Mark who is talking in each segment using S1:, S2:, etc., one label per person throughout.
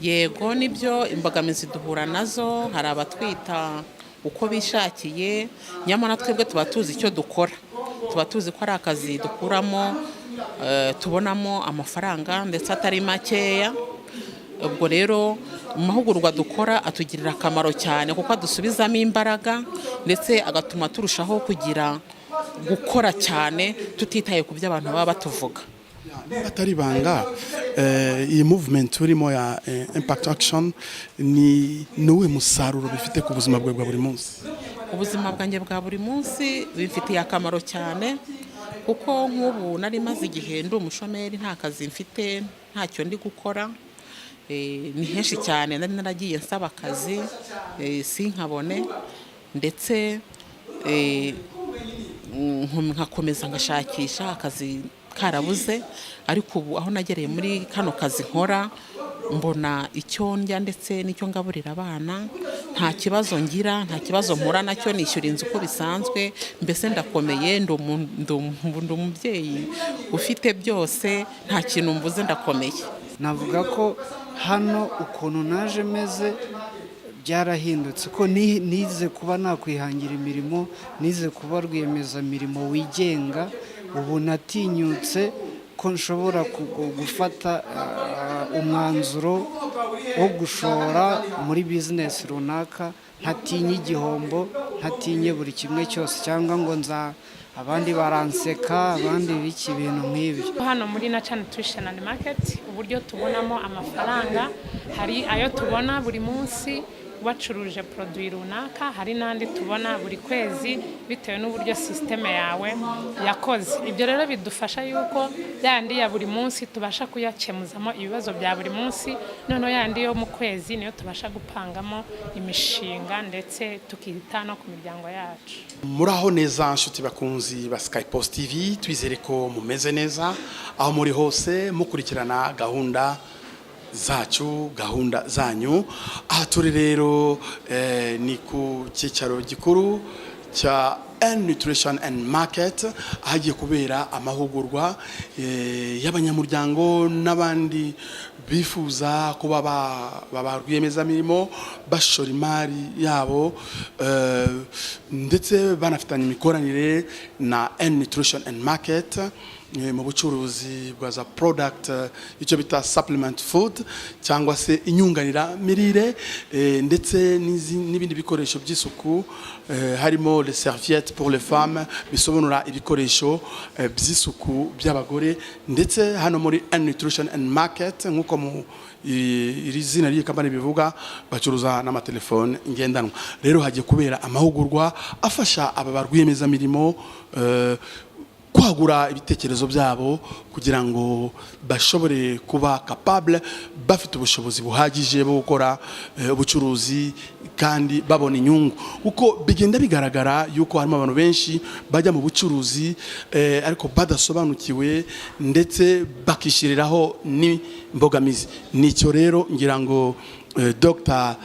S1: yego nibyo imbogamizi duhura nazo, hari abatwita uko bishakiye, nyamara twebwe tuba tuzi icyo dukora, tuba tuzi ko ari akazi dukuramo tubonamo amafaranga ndetse atari makeya. Ubwo rero mu mahugurwa dukora atugirira akamaro cyane kuko adusubizamo imbaraga ndetse agatuma turushaho kugira gukora cyane tutitaye ku byo abantu baba batuvuga.
S2: Atari banga iyi movement urimo ya Impact Action ni nuwe musaruro bifite ku buzima bwa buri munsi?
S1: Ubuzima bwanjye bwa buri munsi bifitiye akamaro cyane kuko nk'ubu nari maze igihe ndi umushomeri, nta kazi mfite, ntacyo ndi gukora. Ni henshi cyane nari naragiye nsaba akazi sinkabone, ndetse nkakomeza ngashakisha akazi karabuze, ariko ubu aho nagereye muri kano kazi nkora mbona icyo ndya ndetse n'icyo ngaburira abana, nta kibazo ngira, nta kibazo mpura nacyo, nishyura inzu uko bisanzwe, mbese ndakomeye, ndi umubyeyi ufite byose, nta kintu mbuze, ndakomeye.
S3: Navuga ko hano ukuntu naje meze byarahindutse, ko nize kuba nakwihangira imirimo, nize kuba rwiyemezamirimo wigenga. Ubu natinyutse ko nshobora gufata umwanzuro wo gushora muri bizinesi runaka, ntatinye igihombo, ntatinye buri kimwe cyose, cyangwa ngo abandi baranseka, abandi biki ibintu nk'ibyo.
S4: Hano muri Nature Nutrition and Market uburyo tubonamo amafaranga, hari ayo tubona buri munsi wacuruje produit runaka, hari n'andi tubona buri kwezi bitewe n'uburyo systeme yawe yakoze. Ibyo rero bidufasha yuko yandi ya buri munsi tubasha kuyakemuzamo ibibazo bya buri munsi, none yandi yo mu kwezi niyo tubasha gupangamo imishinga ndetse tukita no ku miryango yacu.
S2: Muraho neza nshuti bakunzi ba Sky Post TV, twizere ko mumeze neza aho muri hose mukurikirana gahunda zacu, gahunda zanyu. Aha turi rero ni ku cyicaro gikuru cya Nutrition and Market, ahagiye kubera amahugurwa y'abanyamuryango n'abandi bifuza kuba baba rwiyemezamirimo, bashora imari yabo ndetse banafitanye imikoranire na Nutrition and Market mu bucuruzi bwa za product icyo bita supplement food cyangwa se inyunganira mirire, ndetse n'ibindi bikoresho by'isuku, harimo les serviettes pour les femmes, bisobanura ibikoresho by'isuku by'abagore. Ndetse hano muri Nutrition and Market nkuko mu iri zina ry'iyi kampani bivuga, bacuruza n'amatelefone ngendanwa. Rero hagiye kubera amahugurwa afasha aba barwiyemezamirimo kwagura ibitekerezo byabo kugira ngo bashobore kuba capable, bafite ubushobozi buhagije bwo gukora ubucuruzi kandi babona inyungu. Kuko bigenda bigaragara yuko harimo abantu benshi bajya mu bucuruzi ariko badasobanukiwe ndetse bakishiriraho n'imbogamizi. Nicyo rero ngira ngo Dr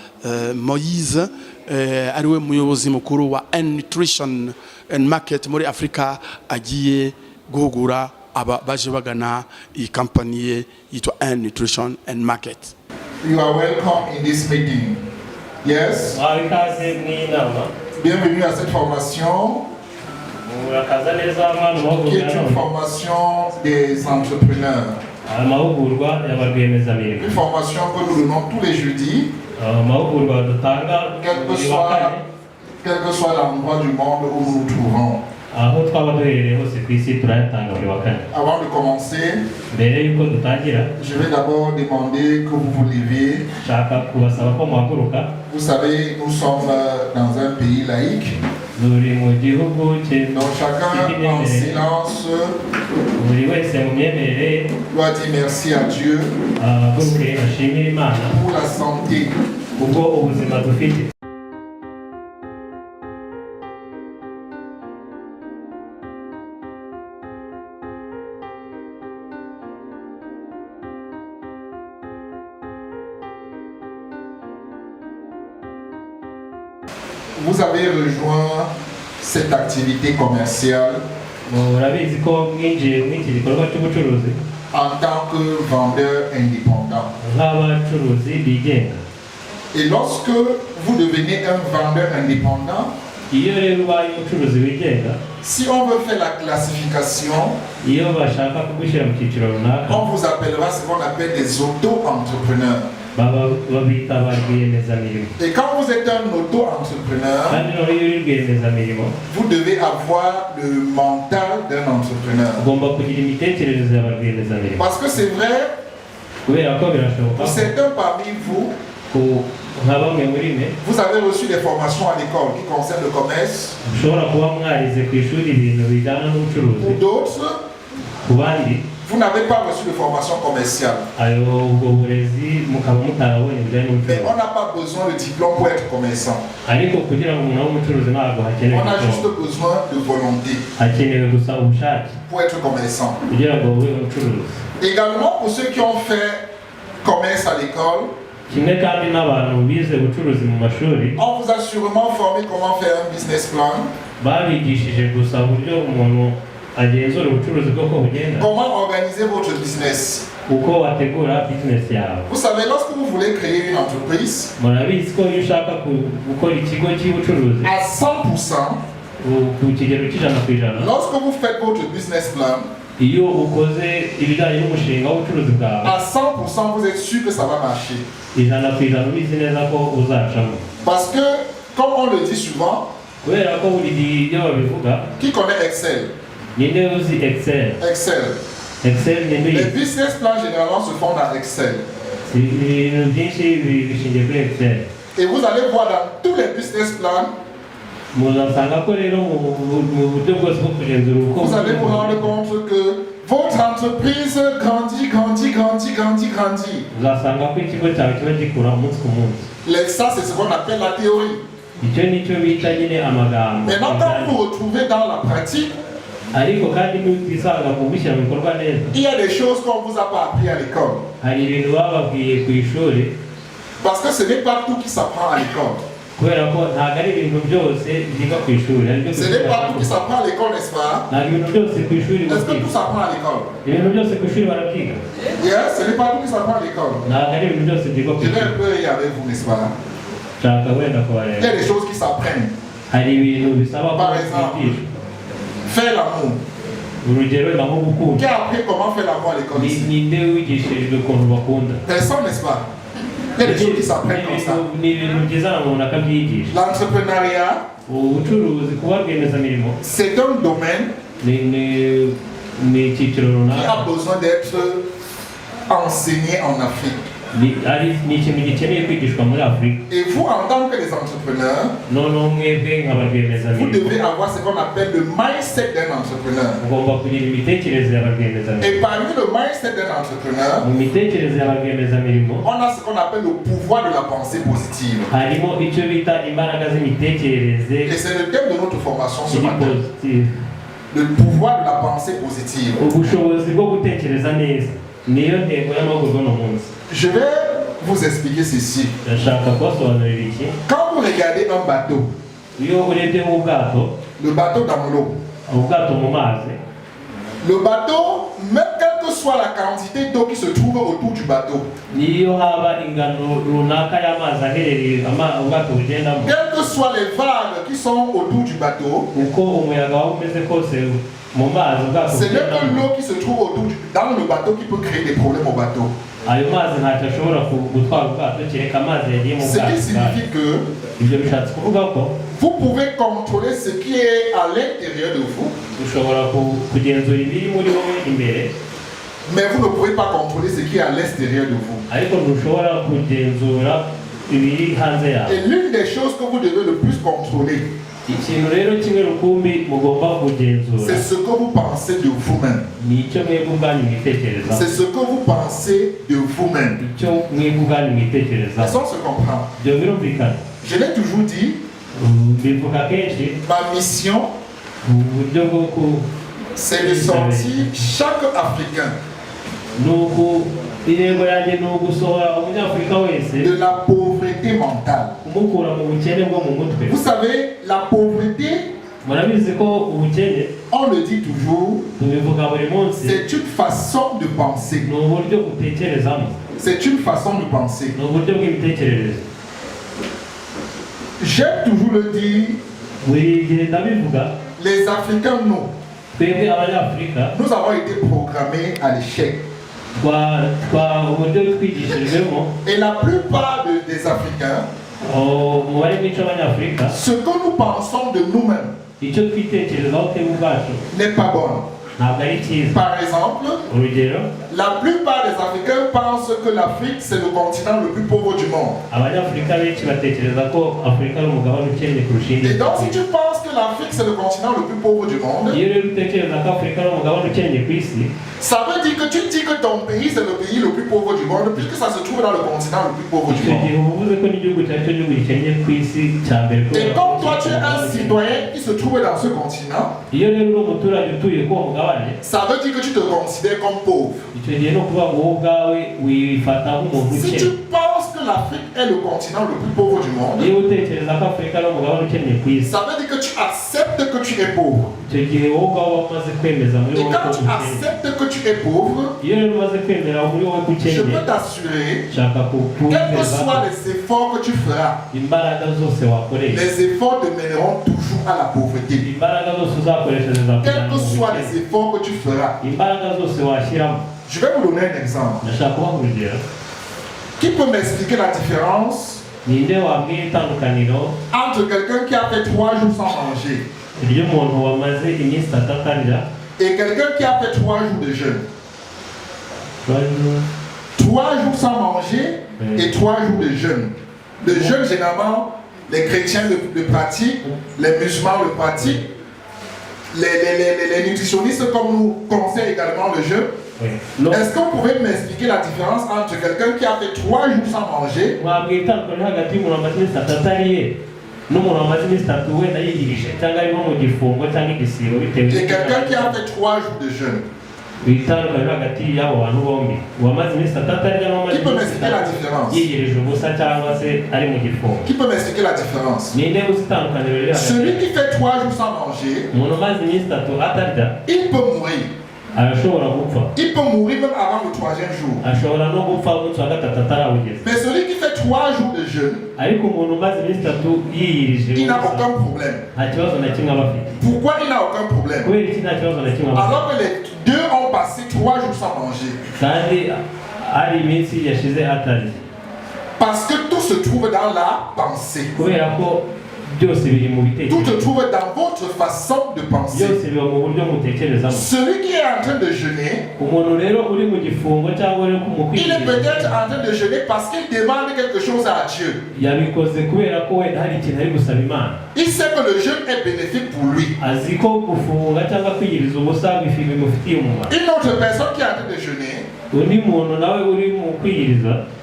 S2: Moise ariwe muyobozi mukuru wa Nutrition and Market muri Afrika agiye guhugura aba baje bagana iyi kampani yitwa Nutrition and Market.
S5: You are welcome in this meeting. Yes. Bienvenue à cette formation qui est une formation des entrepreneurs. Une formation que nous donnons tous les jeudis, quel que soit l'endroit du monde où nous nous trouvons. Avant de commencer, je vais d'abord demander que vous vous leviez. Vous savez, nous sommes dans un pays laïque. Donc chacun en silence doit dire merci à Dieu pour la santé. Vous avez rejoint cette activité commerciale en tant tant que vendeur indépendant. Et lorsque vous devenez un vendeur indépendant, si on veut faire la classification, on vous appellera ce qu'on appelle des auto-entrepreneurs. Et quand vous êtes un auto-entrepreneur, vous devez avoir le mental d'un entrepreneur. Parce que c'est vrai, pour certains parmi vous, vous avez reçu des formations à l'école qui concernent le commerce. Pour d'autres, vous n'avez pas reçu de formation commerciale. Mais on n'a pas besoin de diplôme pour être commerçant. On a juste besoin de volonté pour être commerçant. Également pour ceux qui ont fait commerce à l'école, on vous a sûrement formé comment faire un business plan. Comment organiser votre business? Vous savez, lorsque vous voulez créer une entreprise, à 100%, lorsque vous faites votre business plan, à 100% vous êtes sûr que ça va marcher. Parce que, comme on le dit souvent, qui connaît Excel? Excel. Les business plans généralement se font dans Excel. Et vous allez voir dans tous les business plans, vous allez vous rendre compte que votre entreprise grandit. Ça, c'est ce qu'on appelle la théorie. Maintenant, quand vous vous retrouvez dans la pratique, il y a des choses qu'on ne vous a pas appris à l'école. Parce que ce n'est pas tout qui s'apprend à l'école. Ce n'est pas tout qui s'apprend à l'école, n'est-ce pas? Est-ce que tout s'apprend à l'école? Yes, ce n'est pas tout qui s'apprend à l'école. Je vais un peu y avec vous, n'est-ce pas? Il y a des choses qui s'apprennent. Par exemple, faire l'amour. Qui a appris comment faire l'amour à l'école ici? Personne, n'est-ce pas? Il y a des choses qui s'apprennent comme ça. L'entrepreneuriat, c'est un domaine qui a besoin d'être enseigné en Afrique. Et vous, en tant que les entrepreneurs, vous devez avoir ce qu'on appelle le mindset d'un entrepreneur. Et parmi le mindset d'un entrepreneur, on a ce qu'on appelle le pouvoir de la pensée positive. Et c'est le thème de notre formation ce matin. Le pouvoir de la pensée positive. Je vais vous expliquer ceci. Quand vous regardez un bateau, le bateau dans l'eau, le bateau, même quelle que soit la quantité d'eau qui se trouve autour du bateau, quelles que soient les vagues qui sont autour du bateau, c'est même l'eau qui se trouve dans le bateau qui peut créer des problèmes au bateau. Ce qui signifie que vous pouvez contrôler ce qui est à l'intérieur de vous, mais vous ne pouvez pas contrôler ce qui est à l'extérieur de vous. Et l'une des choses que vous devez le plus contrôler, c'est ce que vous pensez de vous-même. C'est ce que vous pensez de vous-même. Est-ce qu'on se comprend? Je l'ai toujours dit, ma mission, c'est de sortir chaque Africain de la pauvreté mentale. Vous savez, la pauvreté On le dit toujours, c'est une façon de penser. C'est une façon de penser. J'aime toujours le dire, les Africains, nous avons été programmés à l'échec. Et la plupart des Africains, ce que nous pensons de nous-mêmes n'est pas bon. Par exemple, la plupart des Africains pensent que l'Afrique c'est le continent le plus pauvre du monde. Et donc si tu penses que l'Afrique c'est le continent le plus pauvre du monde, ça veut dire que tu dis que ton pays c'est le pays le plus pauvre du monde puisque ça se trouve dans le continent le plus pauvre du monde. Et comme toi tu es un citoyen qui se trouve dans ce continent, ça veut dire que tu te considères comme pauvre. Si tu penses que l'Afrique est le continent le plus pauvre du monde, ça veut dire que tu acceptes que tu es pauvre. Et quand tu acceptes que tu es pauvre, je peux t'assurer, quels que soient les efforts que tu feras, les efforts te mèneront toujours à la pauvreté. Quels que soient les efforts que tu feras. Je vais vous donner un exemple. Qui peut m'expliquer la différence entre quelqu'un qui a fait 3 jours sans manger et quelqu'un qui a fait 3 jours de jeûne? 3 jours sans manger et 3 jours de jeûne. Le jeûne, généralement, les chrétiens le pratiquent, les musulmans le pratiquent, les nutritionnistes comme nous conseillent également le jeûne. Est-ce que vous pouvez m'expliquer la différence entre quelqu'un qui a fait 3 jours sans manger et quelqu'un qui a fait 3 jours de jeûne? Qui peut m'expliquer la différence? Qui peut m'expliquer la différence? Celui qui fait 3 jours sans manger, il peut mourir. Il peut mourir même avant le 3e jour. Mais celui qui fait 3 jours de jeûne, il n'a aucun problème. Pourquoi il n'a aucun problème? Alors que les deux ont passé 3 jours sans manger. Parce que tout se trouve dans la pensée. Tout se trouve dans votre façon de penser. Celui qui est en train de jeûner, il est peut-être en train de jeûner parce qu'il demande quelque chose à Dieu. Il sait que le jeûne est bénéfique pour lui. Une autre personne qui est en train de jeûner,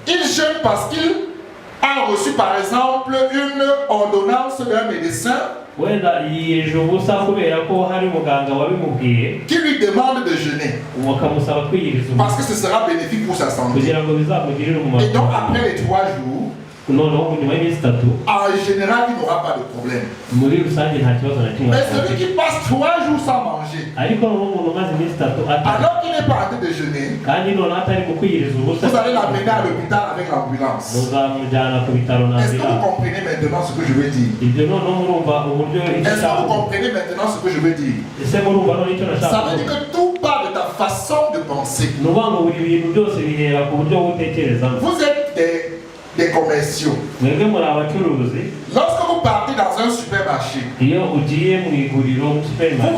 S5: il jeûne parce qu'il a reçu par exemple une ordonnance d'un médecin qui lui demande de jeûner parce que ce sera bénéfique pour sa santé. Et donc après les 3 jours, en général, il n'aura pas de problème. Mais celui qui passe 3 jours sans manger, alors qu'il n'est pas en train de jeûner, vous allez l'amener à l'hôpital avec l'ambulance. Est-ce que vous comprenez maintenant ce que je veux dire? Est-ce que vous comprenez maintenant ce que je veux dire? Ça veut dire que tout part de ta façon de penser. Vous êtes des commerciaux. Lorsque vous partez dans un supermarché, vous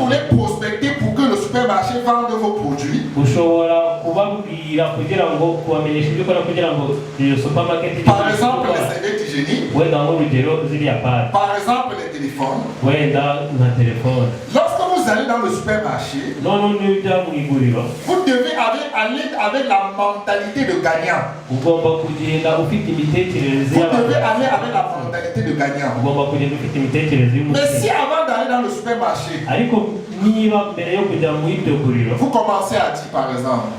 S5: voulez prospecter pour que le supermarché vende vos produits. Par exemple, les serviettes hygiéniques. Par exemple, les téléphones. Lorsque vous allez dans le supermarché, vous devez aller avec la mentalité de gagnant. Vous devez aller avec la mentalité de gagnant. Mais si avant d'aller dans dans le supermarché,
S6: ariko niba mbere yo kujya mu iryo guriro
S5: vous commencez à dire par exemple,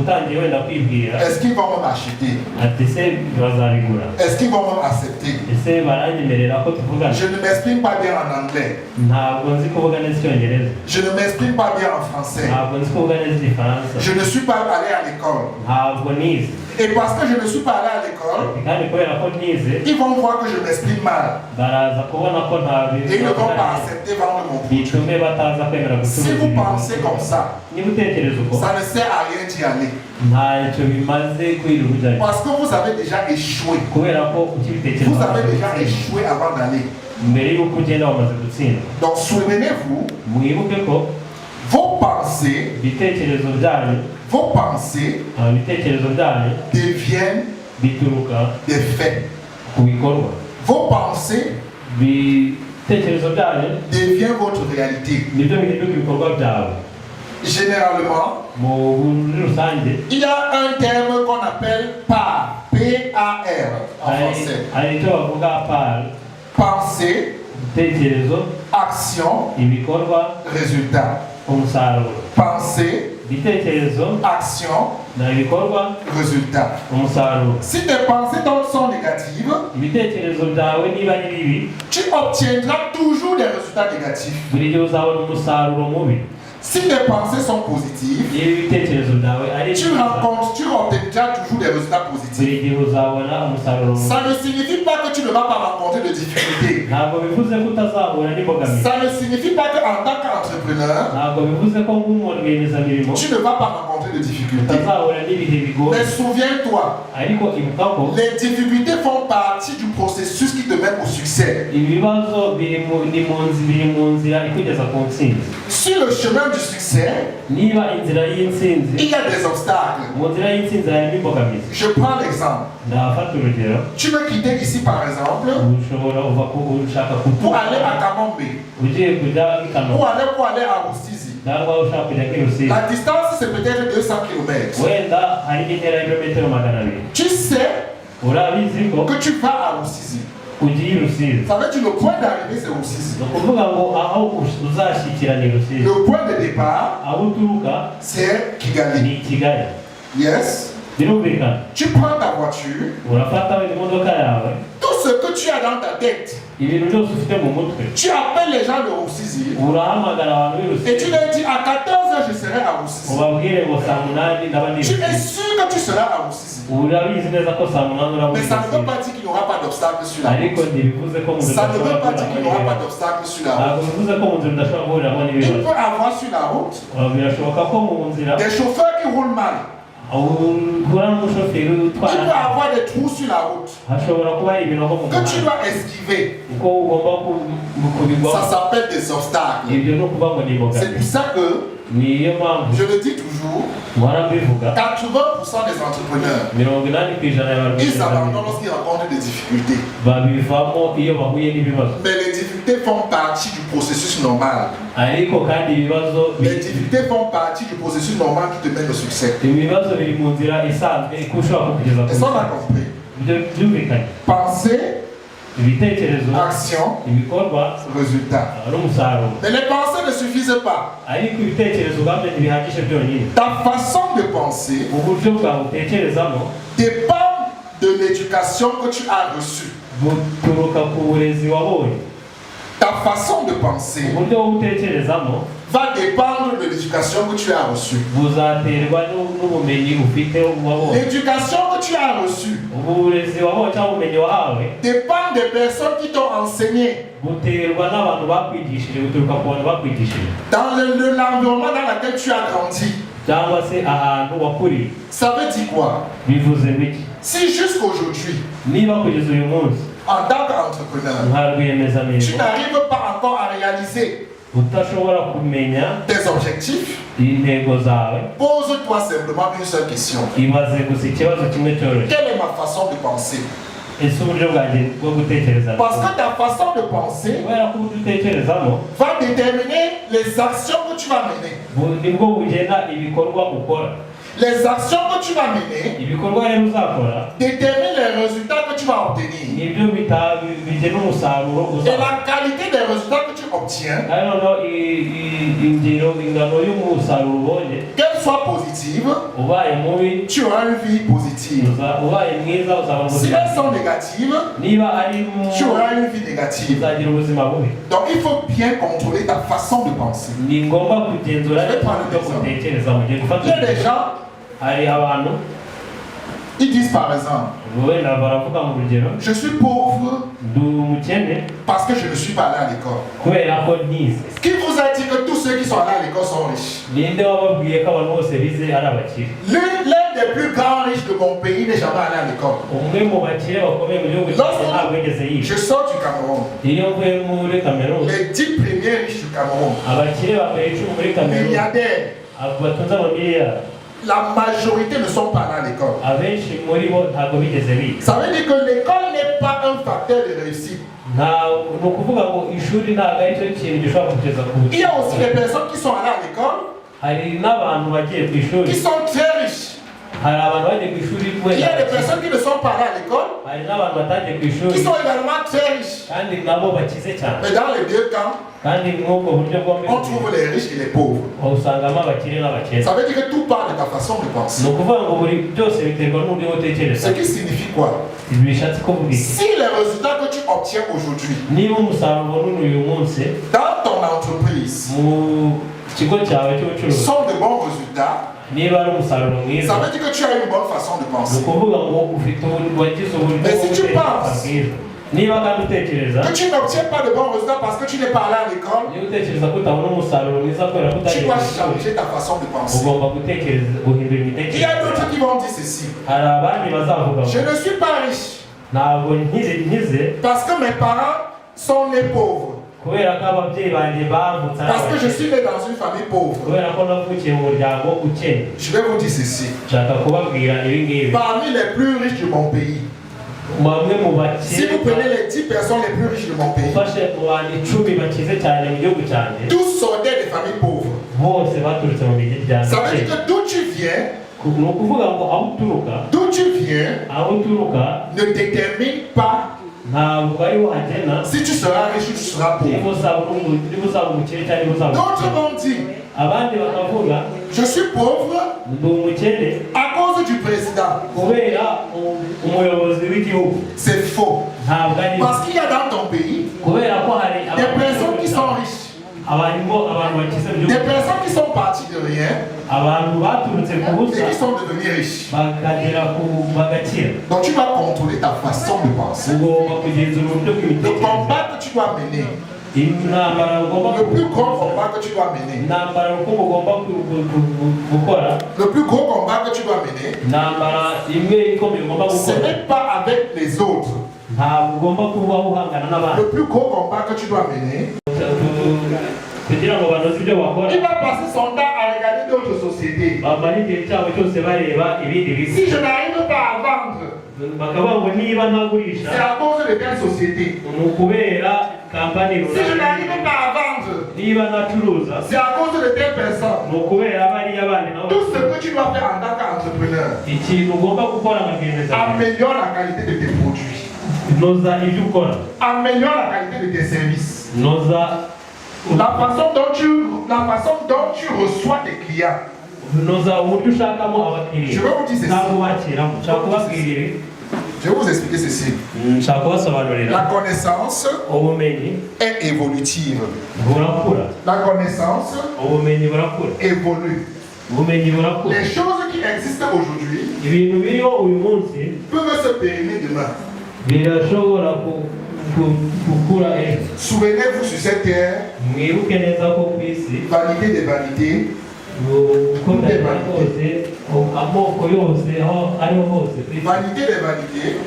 S6: utangiye wenda kwibwira
S5: est-ce qu'ils vont m'acheter?
S6: ati se bazabigura,
S5: Est-ce qu'ils vont m'accepter?
S6: ese baranyemerera ko tuvugana?
S5: Je ne m'exprime pas bien en anglais.
S6: Ntabwo nzi kuvuga neza icyongereza,
S5: Je ne m'exprime pas bien en français.
S6: ntabwo nzi kuvuga neza igifaransa,
S5: Je ne suis pas allé à l'école.
S6: ntabwo nize,
S5: Et parce que je ne suis pas allé à l'école,
S6: kandi kubera ko ntize
S5: ils vont voir que je m'exprime mal.
S6: baraza kubona ko
S5: Et ils ne vont pas accepter vendre mon produit.
S6: bitume bataza kwemera
S5: Si
S6: gucuruza
S5: vous
S6: ibintu.
S5: pensez comme ça,
S6: niba utekereza uko
S5: ça ne sert à rien d'y aller.
S6: ntacyo bimaze kwirirwa ujyayo,
S5: Parce que vous avez déjà échoué.
S6: kubera ko
S5: Vous
S6: ukibitekereza
S5: avez déjà échoué avant d'aller.
S6: mbere y'uko ugenda wamaze gutsinda.
S5: Donc souvenez-vous,
S6: mwibuke ko
S5: vos pensées,
S6: ibitekerezo byanyu ibitekerezo byanyu
S5: deviennent
S6: bituruka
S5: des faits.
S6: ku bikorwa,
S5: Vos pensées
S6: ibitekerezo byanyu
S5: deviennent votre réalité.
S6: nibyo bihinduka ibikorwa byawe.
S5: Généralement,
S6: muri rusange
S5: il y a un terme qu'on appelle PAR. P-A-R en français.
S6: hari icyo bavuga par
S5: Pensée,
S6: ibitekerezo,
S5: action,
S6: ibikorwa,
S5: résultat.
S6: umusaruro.
S5: Pensée,
S6: ibitekerezo
S5: action,
S6: na ibikorwa,
S5: résultat.
S6: umusaruro.
S5: Si tes pensées sont négatives,
S6: ibitekerezo byawe niba ari bibi,
S5: tu obtiendras toujours des résultats négatifs.
S6: buri gihe uzabona umusaruro mubi.
S5: Si tes pensées sont positives,
S6: iyo ibitekerezo byawe ari
S5: tu obtiendras toujours des résultats positifs.
S6: buri gihe uzabona umusaruro mubi.
S5: Ça ne signifie pas que tu ne vas pas rencontrer de difficultés.
S6: ntabwo bivuze ko utazahura n'imbogamizi,
S5: Ça ne signifie pas qu'en tant qu'entrepreneur,
S6: ntabwo bivuze ko nk'umuntu rwiyemezamirimo
S5: tu ne vas pas rencontrer de difficultés.
S6: utazahura n'ibihe bigoye,
S5: Mais souviens-toi,
S6: ariko ibuka ko
S5: les difficultés font partie du processus qui te mène au succès.
S6: ibibazo biri mu nzira ikugeza ku ntsinzi.
S5: Sur le chemin du succès,
S6: niba inzira y'intsinzi,
S5: il y a des obstacles.
S6: mu nzira y'intsinzi harimo imbogamizi.
S5: Je prends l'exemple.
S6: ndafata urugero,
S5: Tu veux quitter ici par exemple
S6: ushobora uva ku ushaka
S5: pour aller
S6: kutuka
S5: à Kamombe
S6: ugiye kujya i
S5: ou
S6: Kanombe
S5: pour aller à Rusizi.
S6: cyangwa ushaka kujya i Rusizi,
S5: La distance c'est peut-être 200 km.
S6: wenda hari intera y'ibirometero 200.
S5: Tu sais
S6: urabizi ko
S5: que tu vas à Rusizi.
S6: ugiye i Rusizi,
S5: Ça veut dire le point d'arrivée c'est Rusizi.
S6: ni ukuvuga ngo aho uzashyikira ni Rusizi,
S5: Le point de départ
S6: aho uturuka
S5: c'est Kigali.
S6: ni Kigali.
S5: Yes.
S6: birumvikana,
S5: Tu prends ta voiture,
S6: urafata wenda imodoka yawe,
S5: tout ce que tu as dans ta tête,
S6: ibintu byose ufite mu mutwe,
S5: tu appelles les gens de Rusizi
S6: urahamagara abantu b'i
S5: et tu
S6: Rusizi
S5: leur dis à 14h je serai à Rusizi.
S6: ubabwire ngo saa 8 ndaba ndi
S5: Tu es
S6: Rusizi.
S5: sûr que tu seras à Rusizi.
S6: urabizi neza ko saa 8 uraba
S5: Mais
S6: uri
S5: ça ne veut
S6: Rusizi,
S5: pas dire qu'il n'y aura pas d'obstacle sur la
S6: ariko
S5: route.
S6: ntibivuze ko mu nzira
S5: Ça ne veut pas
S6: udashobora
S5: dire qu'il n'y aura pas
S6: guhuriramo
S5: d'obstacle sur la route.
S6: ntabwo bivuze ko mu nzira udashobora guhuriramo
S5: Tu
S6: n'ibibazo.
S5: peux avoir sur la route
S6: birashoboka ko mu nzira
S5: des chauffeurs qui roulent mal.
S6: uhura n'umushoferi
S5: Il
S6: utwara
S5: peut avoir des trous sur la route
S6: hashobora kuba hari ibinogo mu
S5: que tu
S6: muhanda
S5: dois esquiver.
S6: uko ugomba kubigwaho.
S5: Ça s'appelle des obstacles.
S6: ibyo ni ukuvuga ngo ni
S5: C'est
S6: imbogamizi.
S5: pour ça que
S6: niyo mpamvu
S5: je le dis toujours,
S6: mpora mbivuga
S5: 80% des entrepreneurs,
S6: 80% y'abantu
S5: ils abandonnent lorsqu'ils rencontrent des difficultés.
S6: babivamo iyo bahuye n'ibibazo,
S5: Mais les difficultés font partie du processus normal.
S6: ariko kandi ibibazo
S5: Les difficultés font partie du processus normal qui te mène au succès.
S6: ibibazo biri mu nzira isanzwe ko ushobora kukugeza ku
S5: Et ça on a
S6: ntsinzi.
S5: compris.
S6: ibyo byumvikanye.
S5: Pensée,
S6: ibitekerezo,
S5: action,
S6: ibikorwa,
S5: résultat.
S6: n'umusaruro.
S5: Mais les pensées ne suffisent pas.
S6: ariko ibitekerezo ubwabyo ntibihagije byonyine.
S5: Ta façon de penser
S6: uburyo bwawe utekerezamo
S5: dépend de l'éducation que tu as reçue.
S6: buturuka ku burezi wabonye.
S5: Ta façon de penser
S6: uburyo wowe utekerezamo
S5: va dépendre de l'éducation que tu as reçue.
S6: buzaterwa n'ubumenyi ufite wabonye.
S5: L'éducation que tu as reçue
S6: uburezi wabonye cyangwa ubumenyi wahawe
S5: dépend des personnes qui t'ont enseigné.
S6: buterwa n'abantu bakwigishije, buturuka ku bantu bakwigishije
S5: Dans l'environnement dans lequel tu as grandi.
S6: cyangwa se ahantu wakuriye.
S5: Ça veut dire quoi?
S6: bivuze biki?
S5: Si jusqu'aujourd'hui,
S6: niba kugeza uyu munsi
S5: en tant qu'entrepreneur,
S6: nka
S5: tu
S6: rwiyemezamirimo
S5: n'arrives pas encore à réaliser
S6: udashobora kumenya
S5: tes objectifs,
S6: intego zawe,
S5: pose-toi simplement une seule question.
S6: ibaze gusa ikibazo kimwe cyoroshye:
S5: Quelle est ma façon de penser?
S6: ese uburyo bwanjye bwo gutekereza
S5: Parce que ta façon de penser
S6: kubera ko uburyo utekerezamo
S5: va déterminer les actions que tu vas mener.
S6: nibwo bugena ibikorwa ukora.
S5: Les actions que tu vas mener
S6: ibikorwa rero uzakora
S5: déterminent les résultats que tu vas obtenir.
S6: nibyo bigena umusaruro
S5: Et
S6: uzakora.
S5: la qualité des résultats que tu obtiens obtiens, qu'elle soit positive, tu auras une vie positive. Si elles sont négatives, tu auras une vie négative. Donc il faut bien contrôler ta façon de penser. Je vais prendre un exemple. Il y a des gens, ils disent par exemple, je suis pauvre parce que je ne suis pas allé à l'école. Qui vous a dit que tous ceux qui sont allés à l'école sont riches? L'un des plus grands riches de mon pays n'est jamais allé à l'école. Lorsque je sors du Cameroun, les 10 premiers riches du Cameroun, milliardaires, la majorité ne sont pas allés à l'école. Ça veut dire que l'école n'est pas un facteur de réussite. Il y a aussi des personnes qui sont allées à l'école, qui sont très riches. Il y a des personnes qui ne sont pas allées à l'école, qui sont également très riches. Mais dans les deux cas, on trouve les riches et les pauvres. Ça veut dire que tout part de ta façon de penser. Ce qui signifie quoi? Si les résultats que tu obtiens aujourd'hui dans ton entreprise sont de bons résultats, ça veut dire que tu as une bonne façon de penser. Mais si tu penses que tu n'obtiens pas de bons résultats parce que tu n'es pas allé à l'école, tu dois changer ta façon de penser. Il y a d'autres qui vont dire ceci: je ne suis pas riche parce que mes parents sont nés pauvres. Parce que je suis né dans une famille pauvre. Je vais vous dire ceci. Parmi les plus riches de mon pays, si vous prenez les 10 personnes les plus riches de mon pays, tous sortaient des familles pauvres. Ça veut dire que d'où tu viens ne détermine pas si tu seras riche ou tu seras pauvre. D'autres vont dire: je suis pauvre à cause du président. C'est faux. Parce qu'il y a dans ton pays des personnes qui sont riches, des personnes qui sont parties de rien et qui sont devenues riches. Donc tu dois contrôler ta façon de penser. Le combat que tu dois mener, le plus gros combat que tu dois mener, le plus gros combat que tu dois mener, ce n'est pas avec les autres. Le plus gros combat que tu dois mener, il va passer son temps à regarder d'autres sociétés. Si je n'arrive pas à vendre, c'est à cause de quelle société? Si je n'arrive pas à vendre, c'est à cause de telle personne. Tout ce que tu dois faire en tant qu'entrepreneur, améliore la qualité de tes produits, améliore la qualité de tes services, la façon dont tu reçois tes clients. Je vais vous dire ceci. Je vais vous expliquer ceci. La connaissance est évolutive. La connaissance évolue. Les choses qui existent aujourd'hui peuvent se périmer demain. Souvenez-vous sur cette terre, vanité des vanités, vanité des vanités,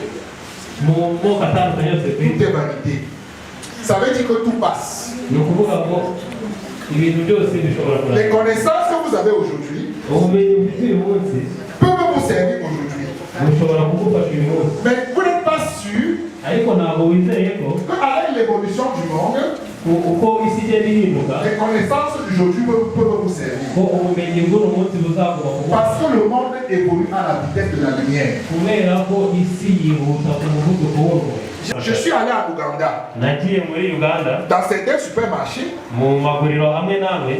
S5: tout est vanité. Ça veut dire que tout passe. Les connaissances que vous avez aujourd'hui peuvent vous servir aujourd'hui. Mais vous n'êtes pas sûr qu'avec l'évolution du monde, les connaissances d'aujourd'hui peuvent vous servir. Parce que le monde évolue à la vitesse de la lumière. Je suis allé à Ouganda.
S6: nagiye muri Uganda
S5: Dans certains supermarchés,
S6: mu maguriro amwe n'amwe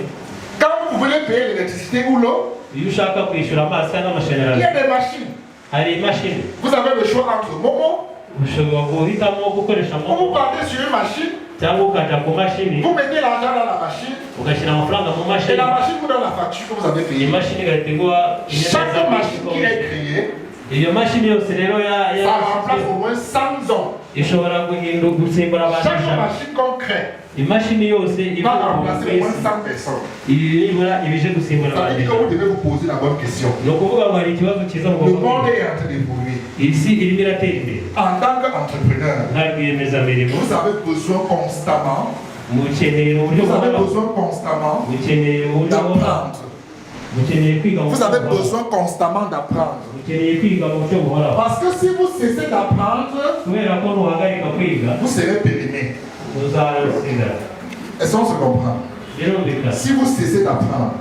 S5: quand vous voulez payer l'électricité ou l'eau,
S6: iyo ushaka kwishyura amazi
S5: il y
S6: n'amashanyarazi
S5: a des machines.
S6: hari imashini
S5: Vous avez le choix entre Momo,
S6: ushobora guhitamo gukoresha
S5: ou vous partez sur une machine,
S6: cyangwa ukajya ku mashini
S5: vous mettez l'argent dans la machine,
S6: ugashyira amafaranga mu
S5: et
S6: mashini
S5: la machine vous donne la facture que vous avez
S6: iyi
S5: payée.
S6: mashini igahita iguha
S5: Chaque machine qui est créée,
S6: iyo mashini yose rero
S5: ça remplace au moins 100 ans.
S6: ishobora gusimbura abantu
S5: Chaque
S6: ijana
S5: machine qu'on crée
S6: imashini yose
S5: va remplacer au moins 100 personnes.
S6: nibura ibije gusimbura
S5: Ça veut
S6: abantu
S5: dire que vous devez vous poser la bonne question.
S6: ni ukuvuga ngo hari ikibazo cyiza mu
S5: Le
S6: bwonko
S5: monde est en train d'évoluer.
S6: isi irimo iratera imbere
S5: En tant qu'entrepreneur,
S6: nka rwiyemezamirimo
S5: vous avez besoin constamment,
S6: mukeneye uburyo
S5: vous avez
S6: buhoraho
S5: besoin constamment
S6: mukeneye uburyo buhoraho
S5: d'apprendre.
S6: mukeneye kwiga mu
S5: Vous
S6: buryo
S5: avez
S6: buhoraho
S5: besoin constamment d'apprendre.
S6: mukeneye kwiga mu buryo buhoraho
S5: Parce que si vous cessez d'apprendre,
S6: kubera ko nuhagarika kwiga
S5: vous serez périmé.
S6: uzasigara
S5: Est-ce qu'on se comprend?
S6: birumvikana
S5: Si vous cessez d'apprendre,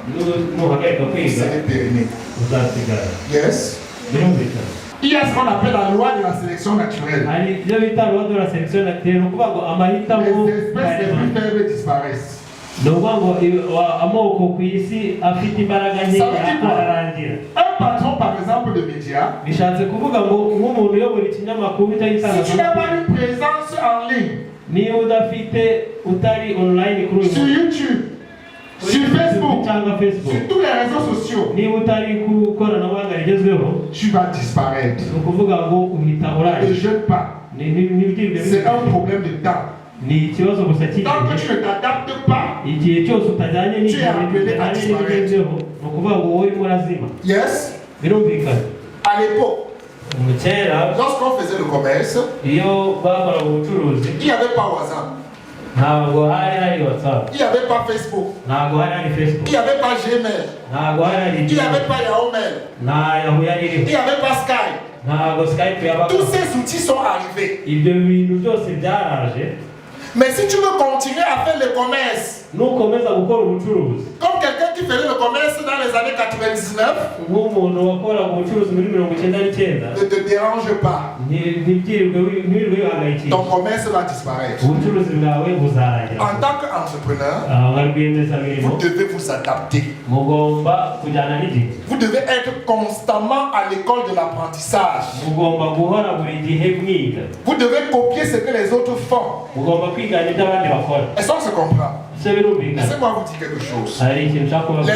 S6: nuhagarika
S5: vous
S6: kwiga
S5: serez périmé.
S6: uzasigara
S5: Yes?
S6: birumvikana
S5: Il y a ce qu'on appelle la loi de la sélection naturelle.
S6: hari ibyo bita loi de la sélection naturelle ni ukuvuga ngo amahitamo
S5: Les espèces les
S6: karemano
S5: plus faibles disparaissent.
S6: ni ukuvuga ngo amoko ku isi afite imbaraga
S5: Ça veut dire
S6: nkeya
S5: quoi?
S6: ararangira
S5: Un patron, par exemple, de médias,
S6: bishatse kuvuga ngo nk'umuntu uyobora ikinyamakuru cyangwa
S5: si tu n'as pas
S6: itangazamakuru
S5: une présence en ligne,
S6: niba udafite utari online kuri uyu
S5: sur
S6: muntu
S5: YouTube, sur Facebook,
S6: cyangwa Facebook
S5: sur tous les réseaux sociaux,
S6: niba utari ku ikoranabuhanga rigezweho
S5: tu vas disparaître.
S6: ni ukuvuga ngo uhita
S5: Ne
S6: urangira
S5: jeune pas.
S6: ntibwirwe
S5: C'est un problème de temps.
S6: ni ikibazo gusa
S5: Tant que
S6: cy'igihe
S5: tu ne t'adaptes pas,
S6: igihe cyose utajyanye n'igihe
S5: Tu es appelé à
S6: utajyanye
S5: disparaître.
S6: n'ibigezweho ni ukuvuga ngo wowe urimo urazima
S5: yes,
S6: birumvikana
S5: à l'époque,
S6: kera
S5: lorsqu'on faisait le commerce,
S6: iyo bakoraga ubucuruzi
S5: il n'y avait pas WhatsApp,
S6: ntabwo hari WhatsApp
S5: il n'y avait pas Facebook,
S6: ntabwo hari Facebook
S5: il n'y avait pas Gmail,
S6: ntabwo hari
S5: il n'y avait pas Yahoo Mail,
S6: nta Yahoo yari
S5: il
S6: iriho
S5: n'y avait pas Skype.
S6: ntabwo Skype yabaga
S5: Tous ces outils sont arrivés.
S6: ibyo bintu byose byaraje
S5: Mais si tu veux continuer à faire le commerce,
S6: nukomeza gukora ubucuruzi
S5: comme quelqu'un qui faisait le commerce dans les années 99,
S6: nk'umuntu wakoraga ubucuruzi muri 99
S5: ne te dérange pas.
S6: ntiwirirwe wihagarikisha
S5: Ton commerce va disparaître.
S6: ubucuruzi bwawe buzarangira
S5: En tant qu'entrepreneur,
S6: nka rwiyemezamirimo
S5: vous devez vous adapter.
S6: mugomba kujyana n'igihe
S5: Vous devez être constamment à l'école de l'apprentissage.
S6: mugomba guhora buri gihe mwiga
S5: Vous devez copier ce que les autres font.
S6: mugomba kwigana ibyo abandi bakora
S5: Est-ce qu'on se comprend?
S6: ese birumvikana
S5: Laissez-moi vous dire quelque chose.
S6: hari ikintu nshaka kubavuga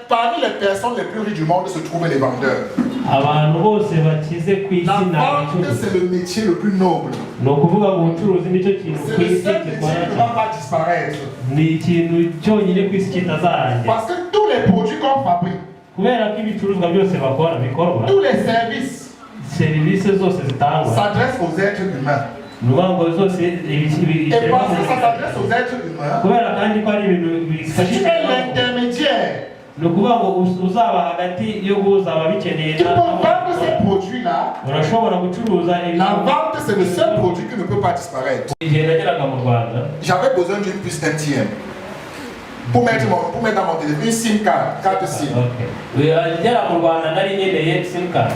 S5: Parmi les personnes les plus riches du monde se trouvent les vendeurs.
S6: abantu bose bakize ku isi
S5: La
S6: ni
S5: vente,
S6: abacuruzi
S5: c'est le métier le plus noble.
S6: ni ukuvuga ngo ubucuruzi nicyo kintu
S5: C'est
S6: ku
S5: le
S6: isi
S5: seul métier
S6: gikora
S5: qui ne va pas disparaître.
S6: ni ikintu cyonyine ku isi kitazarangira
S5: Parce que tous les produits qu'on fabrique,
S6: kubera ko ibicuruzwa byose bakora bikorwa
S5: tous les services
S6: serivisi zose zitangwa
S5: s'adressent aux êtres humains.
S6: ni ukuvuga ngo zose
S5: Et parce que ça s'adresse aux êtres humains,
S6: kubera kandi ko ari ibintu
S5: si tu es l'intermédiaire
S6: ni ukuvuga ngo uzaba hagati yo uzaba bikeneye
S5: qui peut vendre ces produits-là,
S6: urashobora gucuruza
S5: la vente c'est le seul produit qui ne peut pas disparaître.
S6: igihe nageraga mu Rwanda
S5: J'avais besoin d'une puce NTM pour mettre dans mon téléphone une SIM carte SIM.
S6: ngera mu Rwanda nari nkeneye simukadi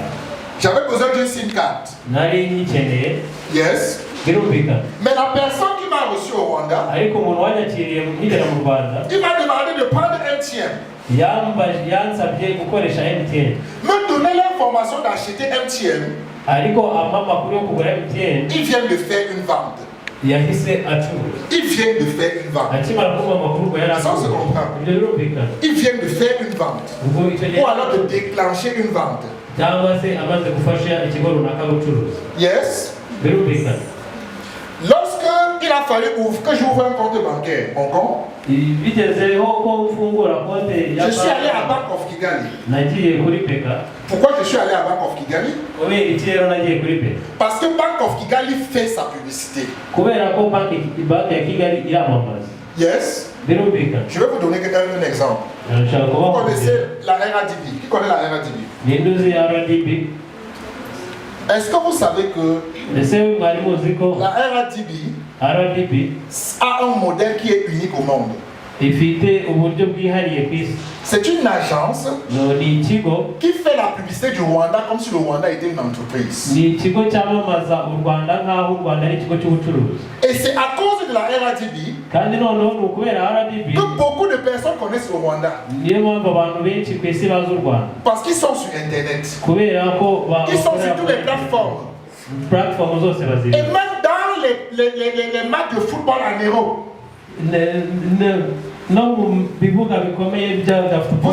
S5: J'avais besoin d'une SIM card.
S6: nari nyikeneye
S5: Yes.
S6: birumvikana
S5: Mais la personne qui m'a reçu au Rwanda,
S6: ariko umuntu wanyakiriye nkigera mu Rwanda
S5: il m'a demandé de prendre MTN.
S6: yansabye gukoresha MTN
S5: Me donner l'information d'acheter MTN.
S6: ariko ampa amakuru yo kugura MTN
S5: Il vient de faire une vente.
S6: yahise acuruza
S5: Il vient de faire une vente.
S6: akimara kumva amakuru ngo yari
S5: Ça, on se comprend.
S6: ibyo birumvikana
S5: Il vient de faire une vente.
S6: ubwo icyo gihe
S5: Ou alors de déclencher une vente.
S6: cyangwa se amaze gufasha ikigo runaka gucuruza
S5: Yes.
S6: birumvikana
S5: Lorsque il a fallu que j'ouvre un compte bancaire, mon compte,
S6: bigezeho ko mfungura konte ya
S5: je suis allé à Bank of Kigali.
S6: nagiye kuri peka
S5: Pourquoi je suis allé à Bank of Kigali?
S6: kubera iki rero nagiye kuri peka
S5: Parce que Bank of Kigali fait sa publicité.
S6: kubera ko banki ya Kigali iramamaza
S5: Yes.
S6: birumvikana
S5: Je vais vous donner un exemple.
S6: nshaka
S5: Vous
S6: kuba
S5: connaissez la RADB? Qui connaît la RADB?
S6: n'induzi ya RDB
S5: Est-ce que vous savez que
S6: ese mwari muzi ko
S5: la RADB
S6: RDB
S5: a un modèle qui est unique au monde? C'est une agence qui fait la publicité du Rwanda comme si le Rwanda était une entreprise. Et c'est à cause de la RADB que beaucoup de personnes connaissent le Rwanda. Parce qu'ils sont sur Internet. Ils sont sur toutes les plateformes. Et même dans les matchs de football en Europe. Vous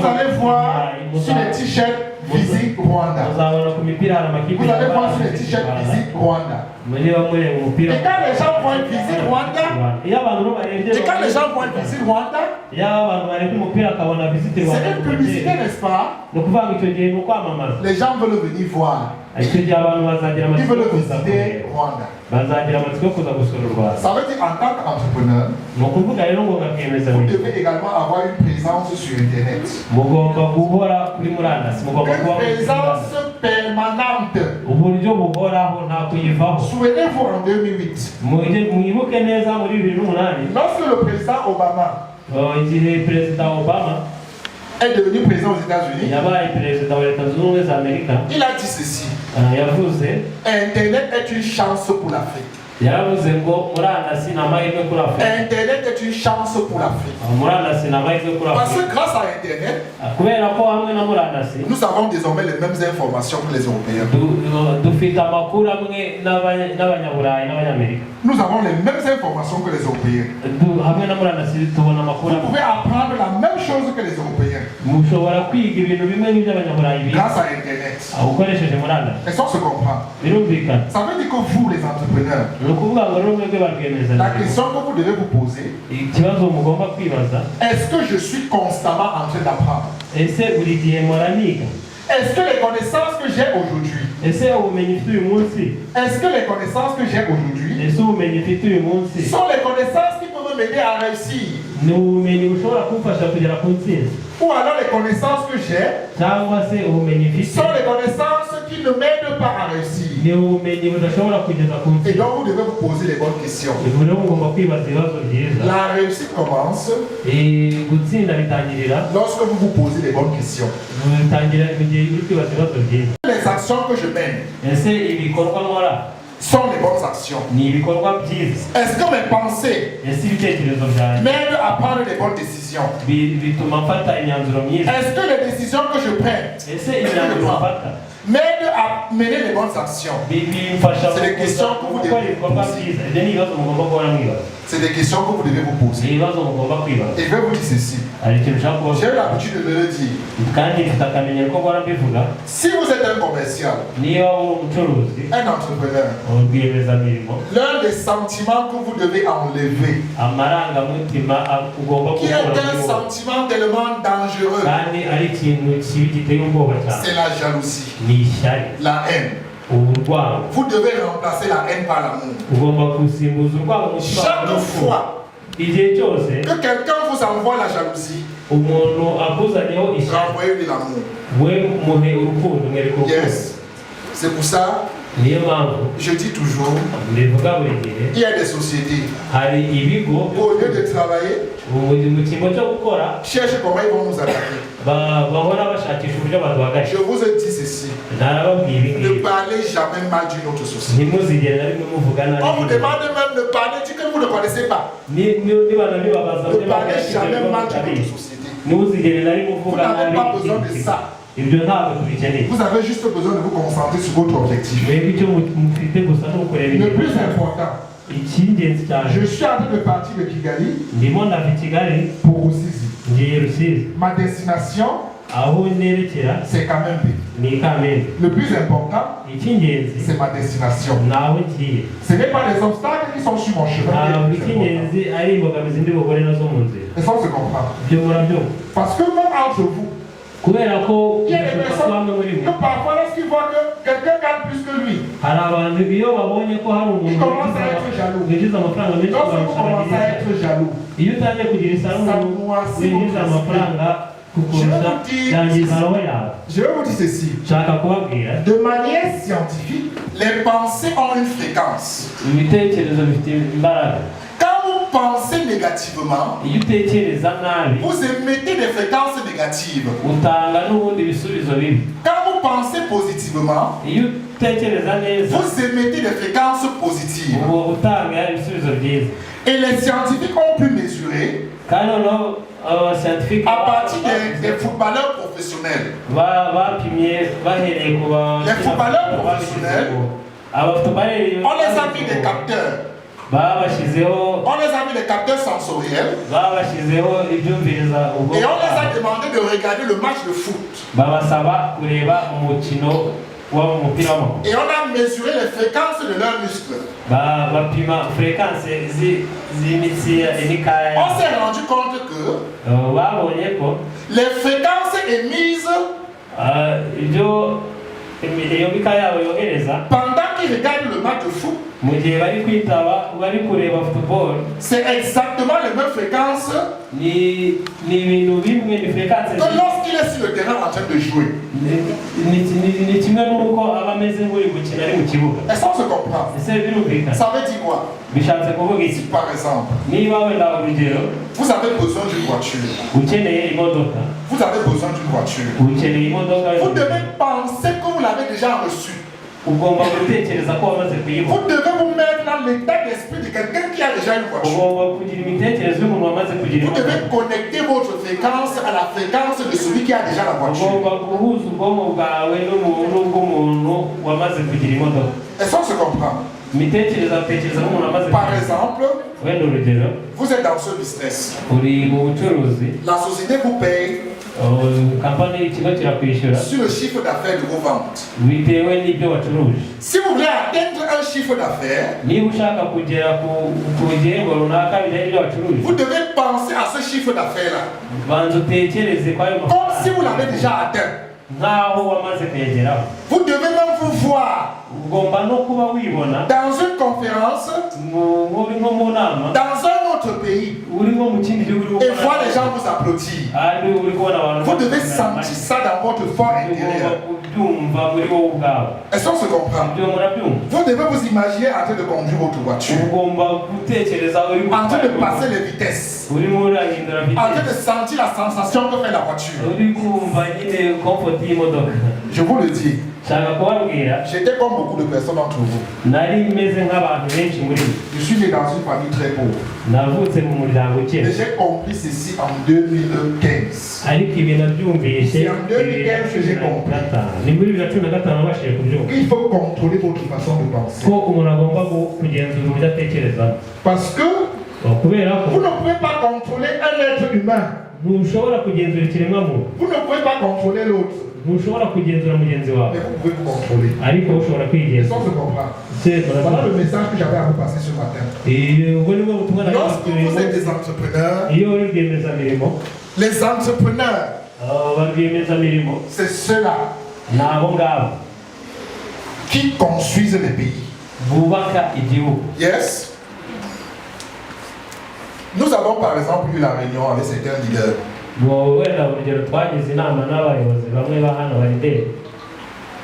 S5: allez voir sur les t-shirts Visit Rwanda. Vous allez voir sur les t-shirts Visit Rwanda. Et quand les gens voient Visit Rwanda, c'est une publicité, n'est-ce pas? Les gens veulent venir voir. Ils veulent visiter Rwanda. Ça veut dire en tant qu'entrepreneur, vous devez également avoir une présence sur Internet. Une présence permanente. Souvenez-vous en 2008, lorsque le président Obama est devenu président aux États-Unis, il a dit ceci: Internet est une chance pour l'Afrique. Internet est une chance pour l'Afrique. Parce que grâce à Internet, nous avons désormais les mêmes informations que les Européens. Nous avons les mêmes informations que les Européens. Vous pouvez apprendre la même chose que les Européens grâce à Internet. Est-ce qu'on se comprend? Ça veut dire que vous, les entrepreneurs, la question que vous devez vous poser, est-ce que je suis constamment en train d'apprendre? Est-ce que les connaissances que j'ai aujourd'hui, sont les connaissances qui peuvent m'aider à réussir? Ou alors les connaissances que j'ai sont les connaissances qui ne m'aident pas à réussir? Et donc vous devez vous poser les bonnes questions. La réussite commence lorsque vous vous posez les bonnes questions. Les actions que je mène sont les bonnes actions. Est-ce que mes pensées m'aident à prendre les bonnes décisions? Est-ce que les décisions que je prends m'aident à mener les bonnes actions? C'est des questions que vous devez vous poser. C'est des questions que vous devez vous poser. Et je vais vous dire ceci. J'ai eu l'habitude de le dire. Si vous êtes un commercial, un entrepreneur, l'un des sentiments que vous devez enlever, qui est un sentiment tellement dangereux, c'est la jalousie, la haine. Vous devez remplacer la haine par l'amour. Chaque fois que quelqu'un vous envoie la jalousie, renvoyez-lui l'amour. Yes. C'est pour ça, je dis toujours, il y a des sociétés, au lieu de travailler, cherchez comment ils vont nous attaquer. Je vous ai dit ceci: ne parlez jamais mal d'une autre société. On vous demande même de parler du que vous ne connaissez pas. Ne parlez jamais mal d'une autre société. Vous n'avez pas besoin de ça. Vous avez juste besoin de vous concentrer sur votre objectif. Le plus important, je suis en train de partir de Kigali pour Rusizi. Ma destination, c'est Kamembe. Le plus important, c'est ma destination. Ce n'est pas les obstacles qui sont sur mon chemin. Et ça, on se comprend. Parce que même entre vous, il y a des personnes que parfois lorsqu'ils voient que quelqu'un gagne plus que lui, ils commencent à être jaloux. Lorsque vous commencez à être jaloux, ça noircit votre esprit. Je vais vous dire ceci. De manière scientifique, les pensées ont une fréquence. Quand vous pensez négativement, vous émettez des fréquences négatives. Quand vous pensez positivement, vous émettez des fréquences positives. Et les scientifiques ont pu mesurer à partir des footballeurs professionnels. Les footballeurs professionnels, on les a mis des capteurs. On les a mis des capteurs sensoriels. Et on les a demandé de regarder le match de foot. Et on a mesuré les fréquences de leurs muscles. On s'est rendu compte que les fréquences émises pendant qu'ils regardent le match de foot, c'est exactement les mêmes fréquences que lorsqu'il est sur le terrain en train de jouer. Est-ce qu'on se comprend? Ça veut dire quoi? Si par exemple, vous avez besoin d'une voiture, vous avez besoin d'une voiture, vous devez penser que vous l'avez déjà reçue. Vous devez vous mettre dans l'état d'esprit de quelqu'un qui a déjà une voiture. Vous devez connecter votre fréquence à la fréquence de celui qui a déjà la voiture. Est-ce qu'on se comprend? Par exemple, vous êtes dans ce business. La société vous paye sur le chiffre d'affaires de vos ventes. Si vous voulez atteindre un chiffre d'affaires, vous devez penser à ce chiffre d'affaires-là comme si vous l'avez déjà atteint. Vous devez même vous voir dans une conférence, dans un autre pays, et voir les gens vous applaudir. Vous devez sentir ça dans votre fort intérieur. Est-ce qu'on se comprend? Vous devez vous imaginer en train de conduire votre voiture, en train de passer les vitesses, en train de sentir la sensation que fait la voiture. Je vous le dis, j'étais comme beaucoup de personnes d'entre vous. Je suis né dans une famille très pauvre. Et j'ai compris ceci en 2015. C'est en 2015 que j'ai compris qu'il faut contrôler votre façon de penser. Parce que vous ne pouvez pas contrôler un être humain. Vous ne pouvez pas contrôler l'autre. Mais vous pouvez vous contrôler. Est-ce qu'on se comprend? Voilà le message que j'avais à vous passer ce matin. Lorsque vous êtes des entrepreneurs, les entrepreneurs, c'est ceux-là qui construisent les pays. Yes. Nous avons par exemple eu la réunion avec certains leaders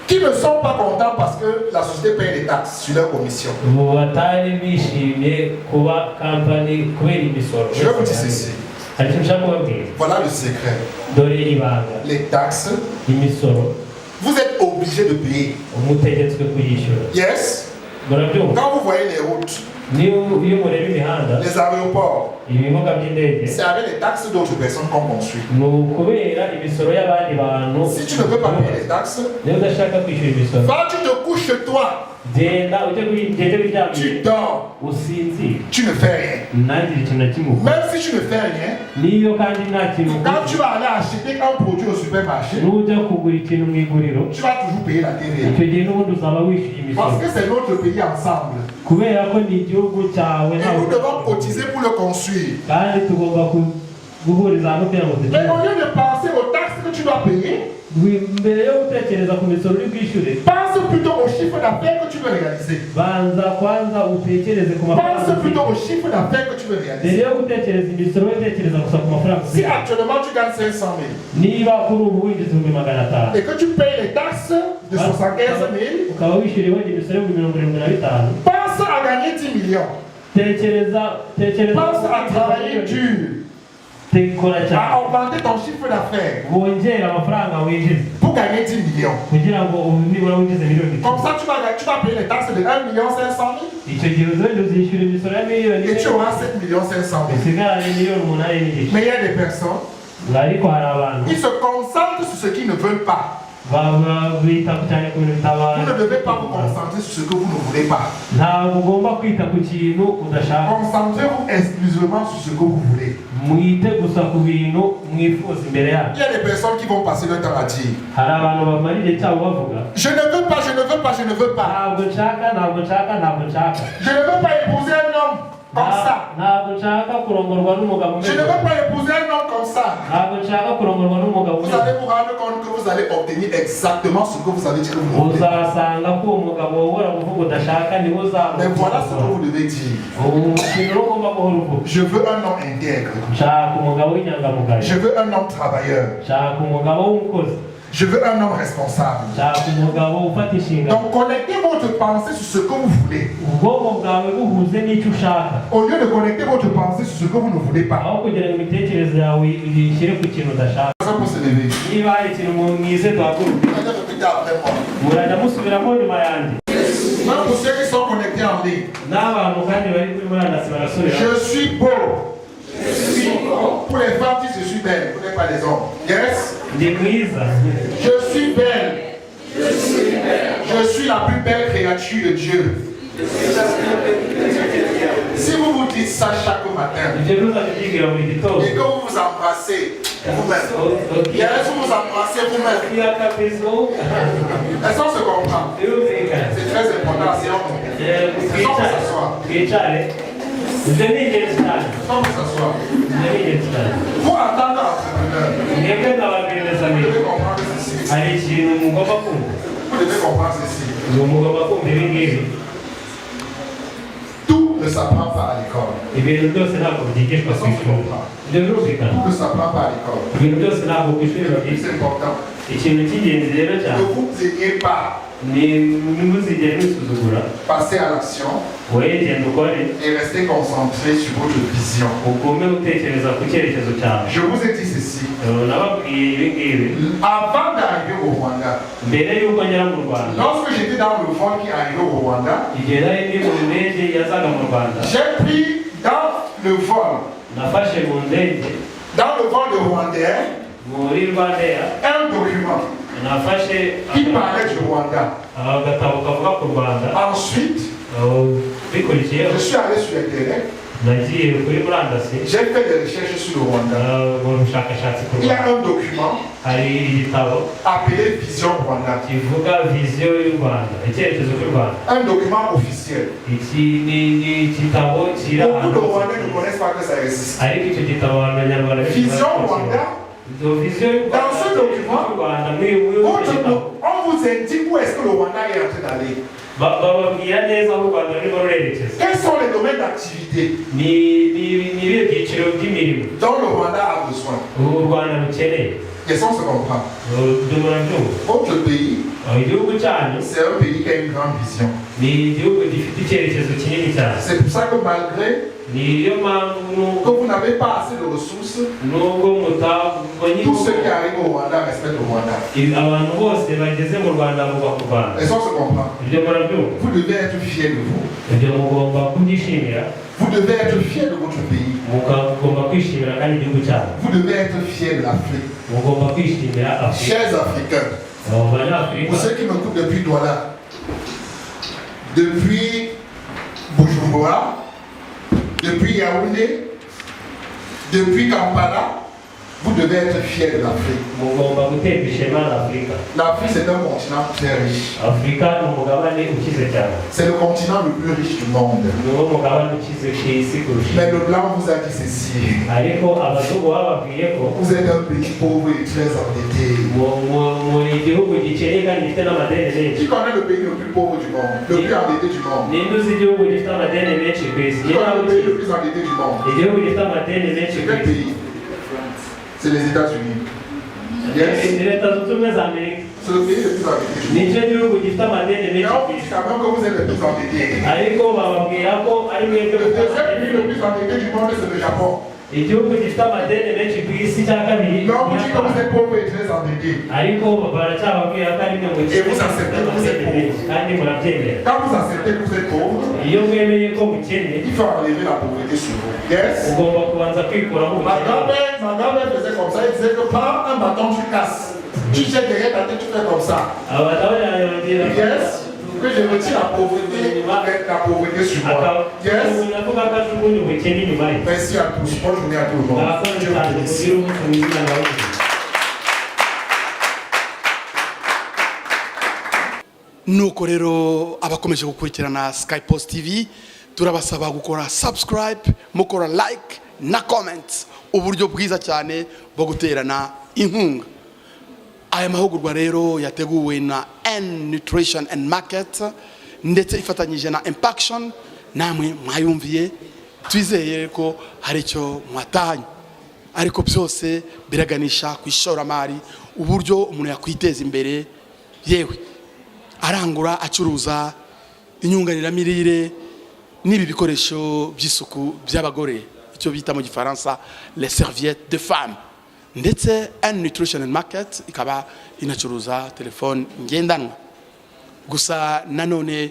S5: qui ne sont pas contents parce que la société paye des taxes sur leur commission. Je vais vous dire ceci. Voilà le secret. Les taxes, vous êtes obligé de payer. Yes. Quand vous voyez les routes, les aéroports, c'est avec les taxes d'autres personnes qu'on construit. Si tu ne veux pas payer les taxes, va, tu te couches chez toi. Tu dors. Tu ne fais rien. Même si tu ne fais rien, quand tu vas aller acheter un produit au supermarché, tu vas toujours payer la TVA. Parce que c'est notre pays ensemble. Et nous devons cotiser pour le construire. Mais au lieu de penser aux taxes que tu dois payer, pense plutôt au chiffre d'affaires que tu veux réaliser. Pense plutôt au chiffre d'affaires que tu veux réaliser. Si actuellement tu gagnes 500 000 et que tu payes les taxes de 75 000, pense à gagner 10 millions. Pense à travailler dur. À augmenter ton chiffre d'affaires pour gagner 10 millions. Comme ça, tu vas payer les taxes de 1 500 000 et tu auras 7 500 000. Mais il y a des personnes qui se concentrent sur ce qu'ils ne veulent pas. Vous ne devez pas vous concentrer sur ce que vous ne voulez pas. Concentrez-vous exclusivement sur ce que vous voulez. Il y a des personnes qui vont passer leur temps à dire je ne veux pas, je ne veux pas, je ne veux pas. Je ne veux pas épouser un homme comme ça. Je ne veux pas épouser un homme comme ça. Vous allez vous rendre compte que vous allez obtenir exactement ce que vous avez dit que vous voulez. Mais voilà ce que vous devez dire. Je veux un homme intègre. Je veux un homme travailleur. Je veux un homme responsable. Donc connectez votre pensée sur ce que vous voulez. Au lieu de connecter votre pensée sur ce que vous ne voulez pas. Ça pour se lever. Même pour ceux qui sont connectés en ligne. Je suis beau. Pour les femmes, si je suis belle, pour pas les hommes. Yes? Je suis belle. Je suis la plus belle créature de Dieu. Si vous vous dites ça chaque matin et que vous vous embrassez vous-même, vous vous embrassez vous-même, est-ce qu'on se comprend? C'est très important, c'est on s'assoit. Vous, en tant qu'entrepreneur, vous devez comprendre ceci. Vous devez comprendre ceci. Tout ne s'apprend pas à l'école. Tout ne s'apprend pas à l'école. C'est important. Ne vous aignez pas. Passez à l'action et restez concentré sur votre vision. Je vous ai dit ceci. Avant d'arriver au Rwanda, lorsque j'étais dans le vol qui arrivait au Rwanda, j'ai pris dans le vol de Rwandais un document qui parlait du Rwanda. Ensuite, je suis allé sur Internet. J'ai fait des recherches sur le Rwanda. Il y a un document appelé Vision Rwanda. Un document officiel. Beaucoup de Rwandais ne connaissent pas que ça existe. Vision Rwanda. Dans ce document, on vous indique où est-ce que le Rwanda est en train d'aller. Quels sont les domaines d'activité dont le Rwanda a besoin? Quels sont ce qu'on prend? Votre pays, c'est un pays qui a une grande vision. C'est pour ça que malgré que vous n'avez pas assez de ressources, tous ceux qui arrivent au Rwanda respectent le Rwanda. Et ça se comprend. Vous devez être fiers de vous. Vous devez être fiers de votre pays. Vous devez être fiers de l'Afrique. Chers Africains, pour ceux qui m'écoutent depuis Douala, depuis Bujumbura, depuis Yaoundé, depuis Kampala, vous devez être fiers de l'Afrique. L'Afrique, c'est un continent très riche. C'est le continent le plus riche du monde. Mais le blanc vous a dit ceci. Vous êtes un pays pauvre et très endetté. Qui connaît le pays le plus pauvre du monde, le plus endetté du monde? Qui connaît le pays le plus endetté du monde? C'est quel pays? C'est les États-Unis. Yes. C'est le pays le plus endetté.
S6: nicyo gihugu gifite amadeni
S5: Mais
S6: menshi
S5: on
S6: ku
S5: dit
S6: isi
S5: quand même que vous êtes le plus endetté.
S6: ariko bababwira ko ari mwebwe
S5: Le
S6: mufite
S5: deuxième
S6: amadeni
S5: pays le plus endetté du monde, c'est le Japon.
S6: igihugu gifite amadeni menshi ku isi cya kabiri
S5: Là, on vous dit que vous êtes pauvre et très endetté.
S6: ariko baracyababwira ko ari mwe mu
S5: Et vous acceptez que vous êtes pauvre.
S6: kandi murabyemera
S5: Quand vous acceptez que vous êtes pauvre,
S6: iyo mwemeye ko mukennye
S5: il faut enlever la pauvreté sur vous. Yes?
S6: ugomba kubanza kwikuraho
S5: Ma
S6: ubukene
S5: grand-mère faisait comme ça. Elle disait que prends un bâton, tu casses. Tu jettes derrière ta tête, tu fais comme ça.
S6: abadamu yababwira
S5: Yes? Que je retire la pauvreté sur moi. Yes?
S6: avuga ko ajugunya ubukene inyuma ye
S5: Merci à tous. Bonne journée à tout le monde.
S6: murakoze
S5: Dieu vous
S6: cyane
S5: bénisse.
S6: mugire umunsi mwiza nawe
S2: nuko rero abakomeje gukurikirana Sky Post TV turabasaba gukora subscribe mukora like na comment uburyo bwiza cyane bwo guterana inkunga. Aya mahugurwa rero yateguwe na N Nutrition and Market ndetse ifatanyije na Impaction, namwe mwayumviye, twizeye ko hari icyo mwatahanye, ariko byose biraganisha ku ishoramari, uburyo umuntu yakwiteza imbere yewe arangura acuruza inyunganiramirire n'ibi bikoresho by'isuku by'abagore, icyo bita mu gifaransa les serviettes de femmes. Ndetse N Nutrition and Market ikaba inacuruza telefone ngendanwa. Gusa nanone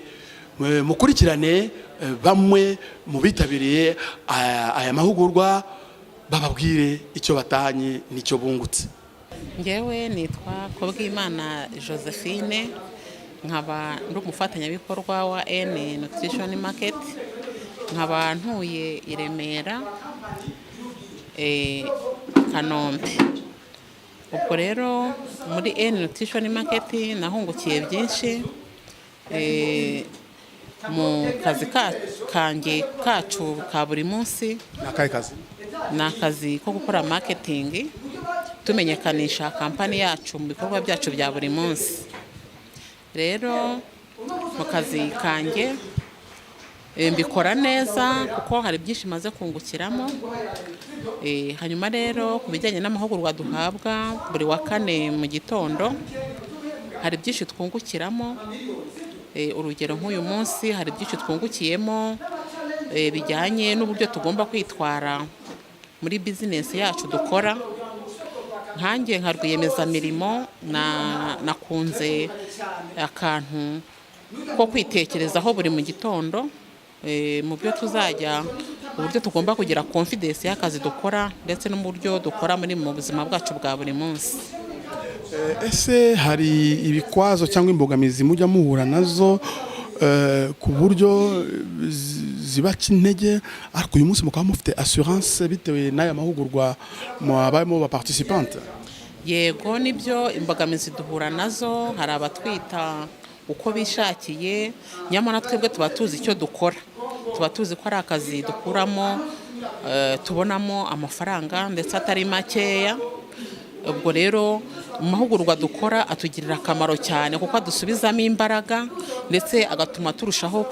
S2: mukurikirane bamwe mu bitabiriye aya mahugurwa bababwire icyo batanye n'icyo bungutse.
S1: Ngewe nitwa Kobwimana Josephine, nkaba ndi umufatanyabikorwa wa N Nutrition Market, nkaba ntuye i Remera Kanombe. Ubwo rero muri N Nutrition Market nahungukiye byinshi mu kazi kacu ka buri munsi.
S2: Nakaye kazi?
S1: Ni akazi ko gukora marketing, tumenyekanisha kampani yacu mu bikorwa byacu bya buri munsi. Rero mu kazi kanjye mbikora neza kuko hari byinshi maze kungukiramo. Hanyuma rero ku bijyanye n'amahugurwa duhabwa buri wa kane mu gitondo, hari byinshi twungukiramo. Urugero nk'uyu munsi hari byinshi twungukiyemo bijyanye n'uburyo tugomba kwitwara muri bizinesi yacu dukora. Nkanjye nka rwiyemezamirimo nakunze akantu ko kwitekerezaho buri mu gitondo mu byo tuzajya, uburyo tugomba kugira confidence y'akazi dukora ndetse no mu buryo dukora mu buzima bwacu bwa buri munsi.
S2: Ese hari ibikwazo cyangwa imbogamizi mujya muhura nazo ku buryo zibaca intege, ariko uyu munsi mukaba mufite assurance bitewe n'aya mahugurwa mwabayemo ba participante?
S1: Yego, nibyo imbogamizi duhura nazo. Hari abatwita uko bishakiye, nyamara twebwe tuba tuzi icyo dukora, tuba tuzi ko ari akazi dukuramo tubonamo amafaranga ndetse atari makeya. Ubwo rero mu mahugurwa dukora atugirira akamaro cyane kuko adusubizamo imbaraga ndetse agatuma turushaho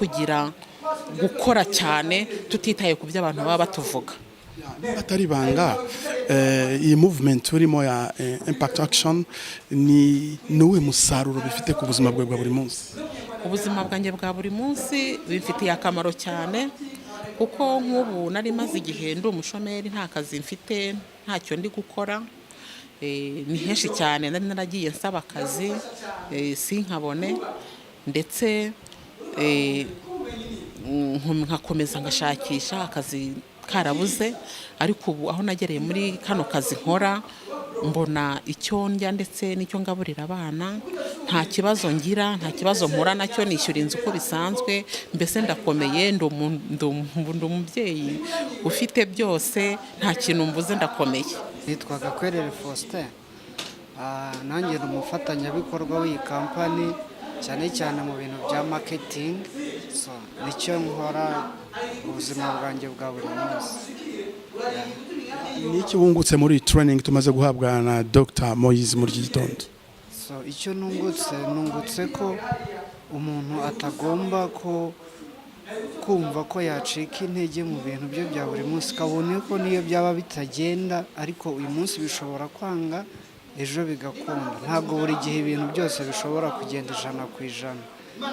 S1: gukora cyane tutitaye ku byo abantu baba batuvuga.
S2: Atari banga iyi movement urimo ya Impact Action ni uwe musaruro bifite ku buzima bwawe bwa buri munsi?
S1: Ubuzima bwanjye bwa buri munsi bifitiye akamaro cyane kuko nk'ubu nari maze igihe ndi umushomeri, nta kazi mfite, ntacyo ndi gukora. Ni henshi cyane nari naragiye nsaba akazi sinkabone, ndetse nkakomeza ngashakisha akazi karabuze. Ariko ubu aho nagereye muri kano kazi nkora, mbona icyo ndya ndetse n'icyo ngaburira abana, nta kibazo ngira, nta kibazo mpura nacyo, nishyura inzu uko bisanzwe. Mbese ndakomeye, ndi umubyeyi ufite byose, nta kintu mbuze, ndakomeye.
S3: Nitwaga Kwerere Faustin, nanjye ni umufatanyabikorwa w'iyi kampani, cyane cyane mu bintu bya marketing. Nicyo nkora ubuzima bwanjye bwa buri munsi.
S2: Niki wungutse muri training tumaze guhabwa na Dr. Moise muri iki gitondo?
S3: Icyo nungutse ko umuntu atagomba kumva ko yacika intege mu bintu bye bya buri munsi, kabone ko niyo byaba bitagenda, ariko uyu munsi bishobora kwanga, ejo bigakunda. Ntabwo buri gihe ibintu byose bishobora kugenda 100%,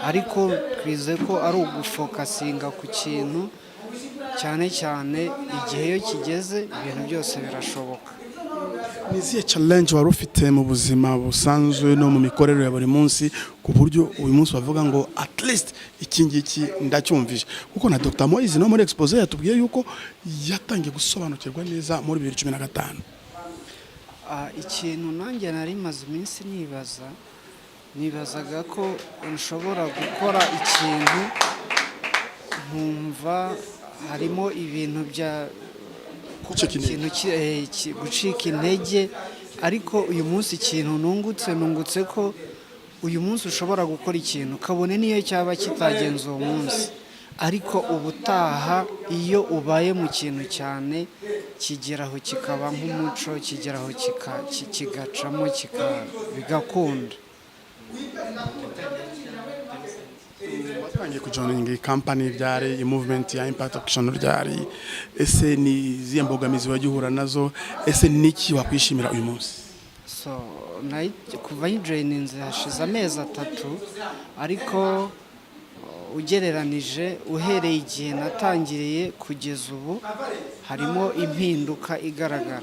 S3: ariko twize ko ari ugufokasinga ku kintu cyane cyane, igihe iyo kigeze ibintu byose birashoboka.
S2: Ni izihe challenge wari ufite mu buzima busanzwe no mu mikorere ya buri munsi ku buryo uyu munsi bavuga ngo at least iki ngiki ndacyumvise? Kuko na Dr. Moise no muri expose yatubwiye yuko yatangiye gusobanukirwa neza muri 2015.
S3: Ikintu nanjye nari maze iminsi nibazaga ko nshobora gukora ikintu nkumva harimo ibintu bya gucika intege, ariko uyu munsi ikintu nungutse ko uyu munsi ushobora gukora ikintu kabone niyo cyaba kitagenze uwo munsi, ariko ubutaha iyo ubaye mu kintu cyane kigeraho kikaba nk'umuco, kigeraho kigacamo bigakunda.
S2: Watangiye kujoininga company byari movement ya Impact Action ryari, ese ni ziye mbogamizi wagihura nazo, ese niki wakwishimira uyu munsi?
S3: Kuva joininze hashize amezi 3, ariko ugereranije uhereye igihe natangiriye kugeza ubu harimo impinduka igaragara,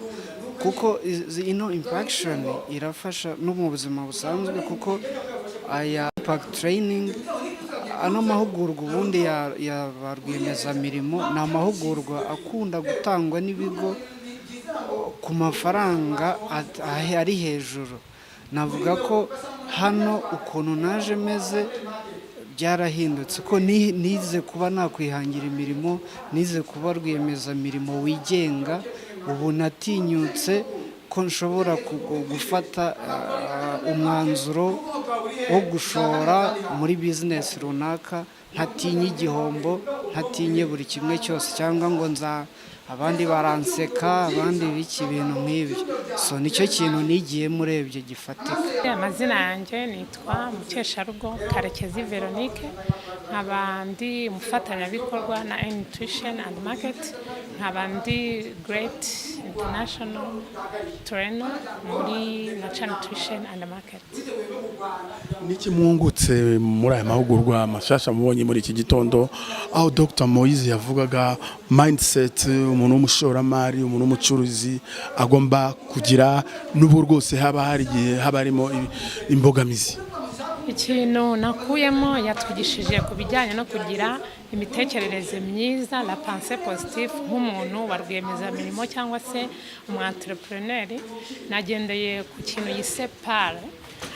S3: kuko ino Impaction irafasha no mu buzima busanzwe, kuko aya Impact Training, ano mahugurwa ubundi ya ba rwiyemezamirimo ni amahugurwa akunda gutangwa n'ibigo ku mafaranga ari hejuru. Navuga ko hano ukuntu naje meze byarahindutse, ko nize kuba nakwihangira imirimo, nize kuba rwiyemezamirimo wigenga. Ubu natinyutse ko nshobora gufata umwanzuro wo gushora muri business runaka, ntatinye igihombo, ntatinye buri kimwe cyose, cyangwa ngo abandi baranseka, abandi biki ibintu nk'ibyo. Nicyo kintu nigiye murebye gifatika.
S4: Amazina yanjye nitwa Mukesharugo Karekezi Veronique, nkaba ndi umufatanyabikorwa na Nutrition and Market, nkaba ndi Great International Trainer muri Nature Nutrition and Market.
S2: Niki mwungutse muri aya mahugurwa mashasha mubonye muri iki gitondo, aho Dr. Moise yavugaga mindset umuntu w'umushoramari, umuntu w'umucuruzi agomba kugira, n'ubu rwose haba harimo imbogamizi?
S4: Ikintu nakuyemo yatwigishije ku bijyanye no kugira imitekerereze myiza, la pensée positive, nk'umuntu wa rwiyemezamirimo cyangwa se umu-entrepreneur. Nagendeye ku kintu yise PAR,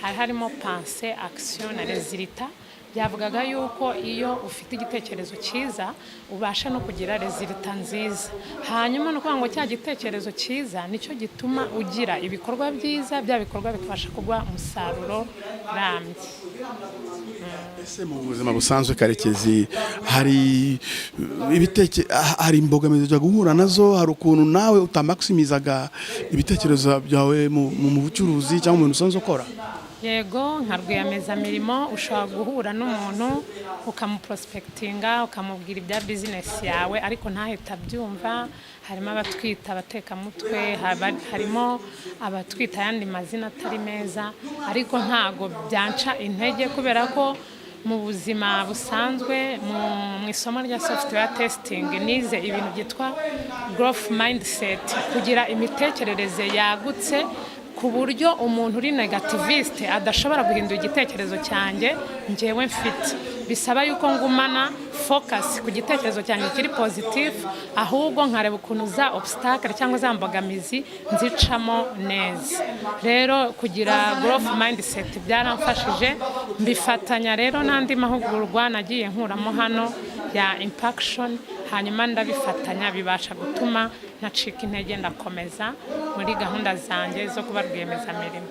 S4: harimo pensée, action na résultat. Byavugaga yuko iyo ufite igitekerezo cyiza ubasha no kugira resultat nziza, hanyuma no kwanga cya gitekerezo cyiza nicyo gituma ugira ibikorwa byiza, bya bikorwa bikabasha kugwa umusaruro urambye.
S2: Ese mu buzima busanzwe Karekezi hari imbogamizi zo guhura nazo? Hari ukuntu nawe utamaximizaga ibitekerezo byawe mu bucuruzi cyangwa mu bintu usanzwe ukora?
S4: Yego, nka rwiyemezamirimo ushobora guhura n'umuntu ukamuprospectinga, ukamubwira ibya business yawe, ariko ntahita abyumva. Harimo abatwita abatekamutwe, harimo abatwita ayandi mazina atari meza, ariko ntago byanca intege, kubera ko mu buzima busanzwe mu isomo rya software testing nize ibintu byitwa growth mindset, kugira imitekerereze yagutse ku buryo umuntu uri negativiste adashobora guhindura igitekerezo cyanjye njyewe mfite. Bisaba yuko ngumana focus ku gitekerezo cyanjye kiri positive, ahubwo nkareba ukuntu za obstacle cyangwa za mbogamizi nzicamo neza. Rero kugira growth mindset byaramfashije, mbifatanya rero n'andi mahugurwa nagiye nkuramo hano ya Impaction, hanyuma ndabifatanya bibasha gutuma ntacika intege, ndakomeza muri gahunda zanjye zo kuba rwiyemezamirimo.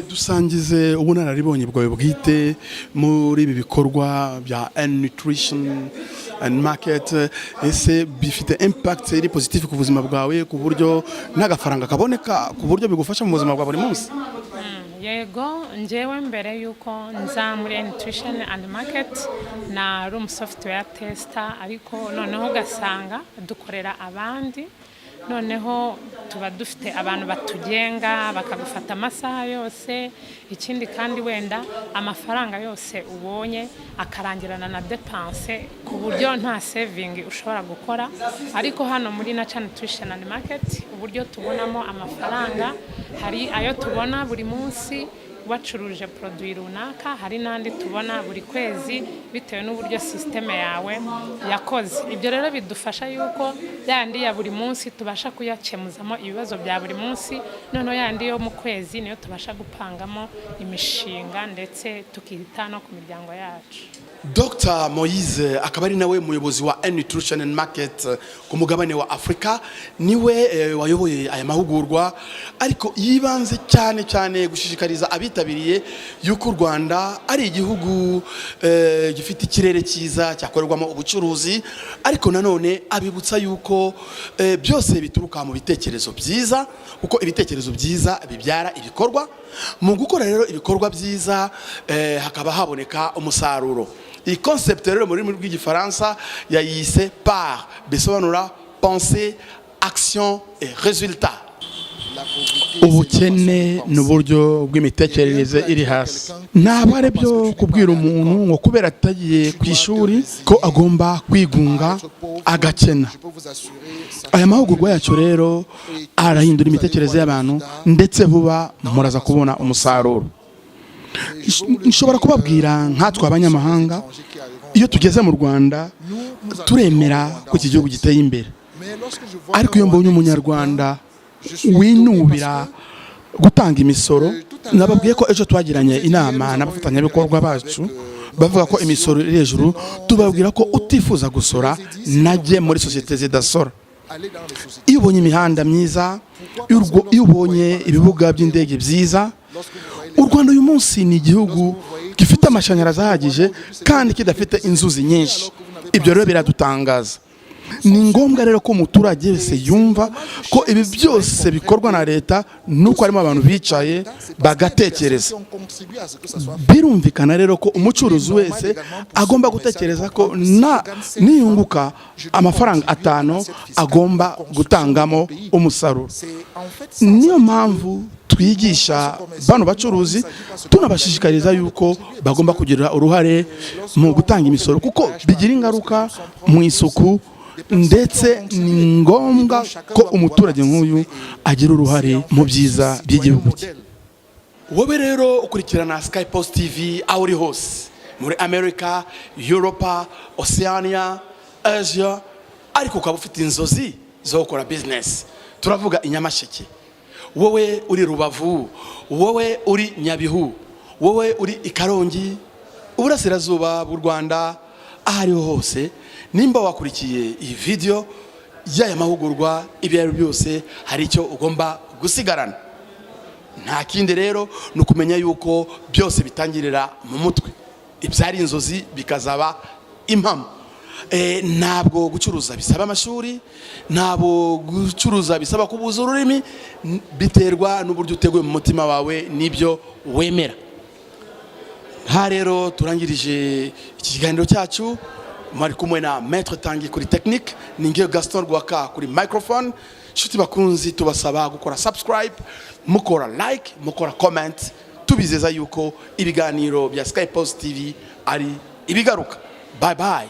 S2: Dusangize ubunararibonye bwawe bwite muri ibi bikorwa bya Nutrition and Market. Ese bifite impact iri positive ku buzima bwawe, ku buryo n'agafaranga kaboneka, ku buryo bigufasha mu buzima bwa buri munsi?
S4: Yego, njyewe mbere yuko nza muri Nutrition and Market nari software tester, ariko noneho ugasanga dukorera abandi noneho tuba dufite abantu batugenga bakagufata amasaha yose. Ikindi kandi wenda amafaranga yose ubonye akarangirana na depense ku buryo nta saving ushobora gukora. Ariko hano muri Nature Nutrition and Market uburyo tubonamo amafaranga, hari ayo tubona buri munsi wacuruje produit runaka, hari n'andi tubona buri kwezi bitewe n'uburyo systeme yawe yakoze. Ibyo rero bidufasha yuko yandi ya buri munsi tubasha kuyakemuzamo ibibazo bya buri munsi, noneho yandi yo mu kwezi niyo tubasha gupangamo imishinga ndetse tukita no ku miryango yacu.
S2: Dr. Moise akaba ari nawe muyobozi wa Nutrition and Market ku mugabane wa Afrika, niwe wayoboye aya mahugurwa, ariko yibanze cyane gushishikariza abitabiriye yuko u Rwanda ari igihugu gifite ikirere cyiza cyakorerwamo ubucuruzi, ariko nanone abibutsa yuko byose bituruka mu bitekerezo byiza, kuko ibitekerezo byiza bibyara ibikorwa. Mu gukora rero ibikorwa byiza hakaba haboneka umusaruro. Iyi concept rero muri rw'igifaransa yayise PAR, bisobanura pensée, action et résultat. Ubukene n'uburyo bw'imitekerereze iri hasi. Ntabwo ari byo kubwira umuntu ngo kubera atagiye ku ishuri ko agomba kwigunga agakena. Aya mahugurwa yacu rero arahindura imitekerereze y'abantu, ndetse vuba muraza kubona umusaruro. Nshobora kubabwira nkatwe abanyamahanga, iyo tugeze mu Rwanda turemera ko iki gihugu giteye imbere, ariko iyo mbonye umunyarwanda winubira gutanga imisoro, nababwiye ko ejo twagiranye inama n'abafatanyabikorwa bacu bavuga ko imisoro iri hejuru, tubabwira ko utifuza gusora najye muri sosiyete zidasora. Iyo ubonye imihanda myiza, iyo ubonye ibibuga by'indege byiza, u Rwanda uyu munsi ni igihugu gifite amashanyarazi ahagije kandi kidafite inzuzi nyinshi. Ibyo rero biradutangaza. Ni ngombwa rero ko umuturage wese yumva ko ibi byose bikorwa na leta, nuko harimo abantu bicaye bagatekereza. Birumvikana rero ko umucuruzi wese agomba gutekereza ko niyunguka amafaranga 5 agomba gutangamo umusaruro. Niyo mpamvu twigisha bano bacuruzi tunabashishikariza yuko bagomba kugira uruhare mu gutanga imisoro, kuko bigira ingaruka mu isuku, ndetse ni ngombwa ko umuturage nk'uyu agira uruhare mu byiza by'igihugu cye. Wowe rero ukurikirana Sky Post TV aho uri hose, muri America, Europa, Oceania, Asia, ariko ukaba ufite inzozi zo gukora business. Turavuga i Nyamasheke, wowe uri Rubavu, wowe uri Nyabihu, wowe uri i Karongi, uburasirazuba bw'u Rwanda, ahariho hose, nimba wakurikiye iyi video y'aya mahugurwa, ibyo byose hari icyo ugomba gusigarana. Nta kindi rero nukumenya yuko byose bitangirira mu mutwe, ibyari inzozi bikazaba impamo. Ntabwo gucuruza bisaba amashuri, ntabwo gucuruza bisaba kubuza ururimi, biterwa n'uburyo uteguye mu mutima wawe n'ibyo wemera. Ha rero turangirije iki kiganiro cyacu, mwari kumwe na Maître Tanguy kuri technique, ningiye Gaston Rwaka kuri microphone. Shuti bakunzi, tubasaba gukora subscribe, mukora like, mukora comment, tubizeza yuko ibiganiro bya Sky Post TV ari ibigaruka. Bye bye.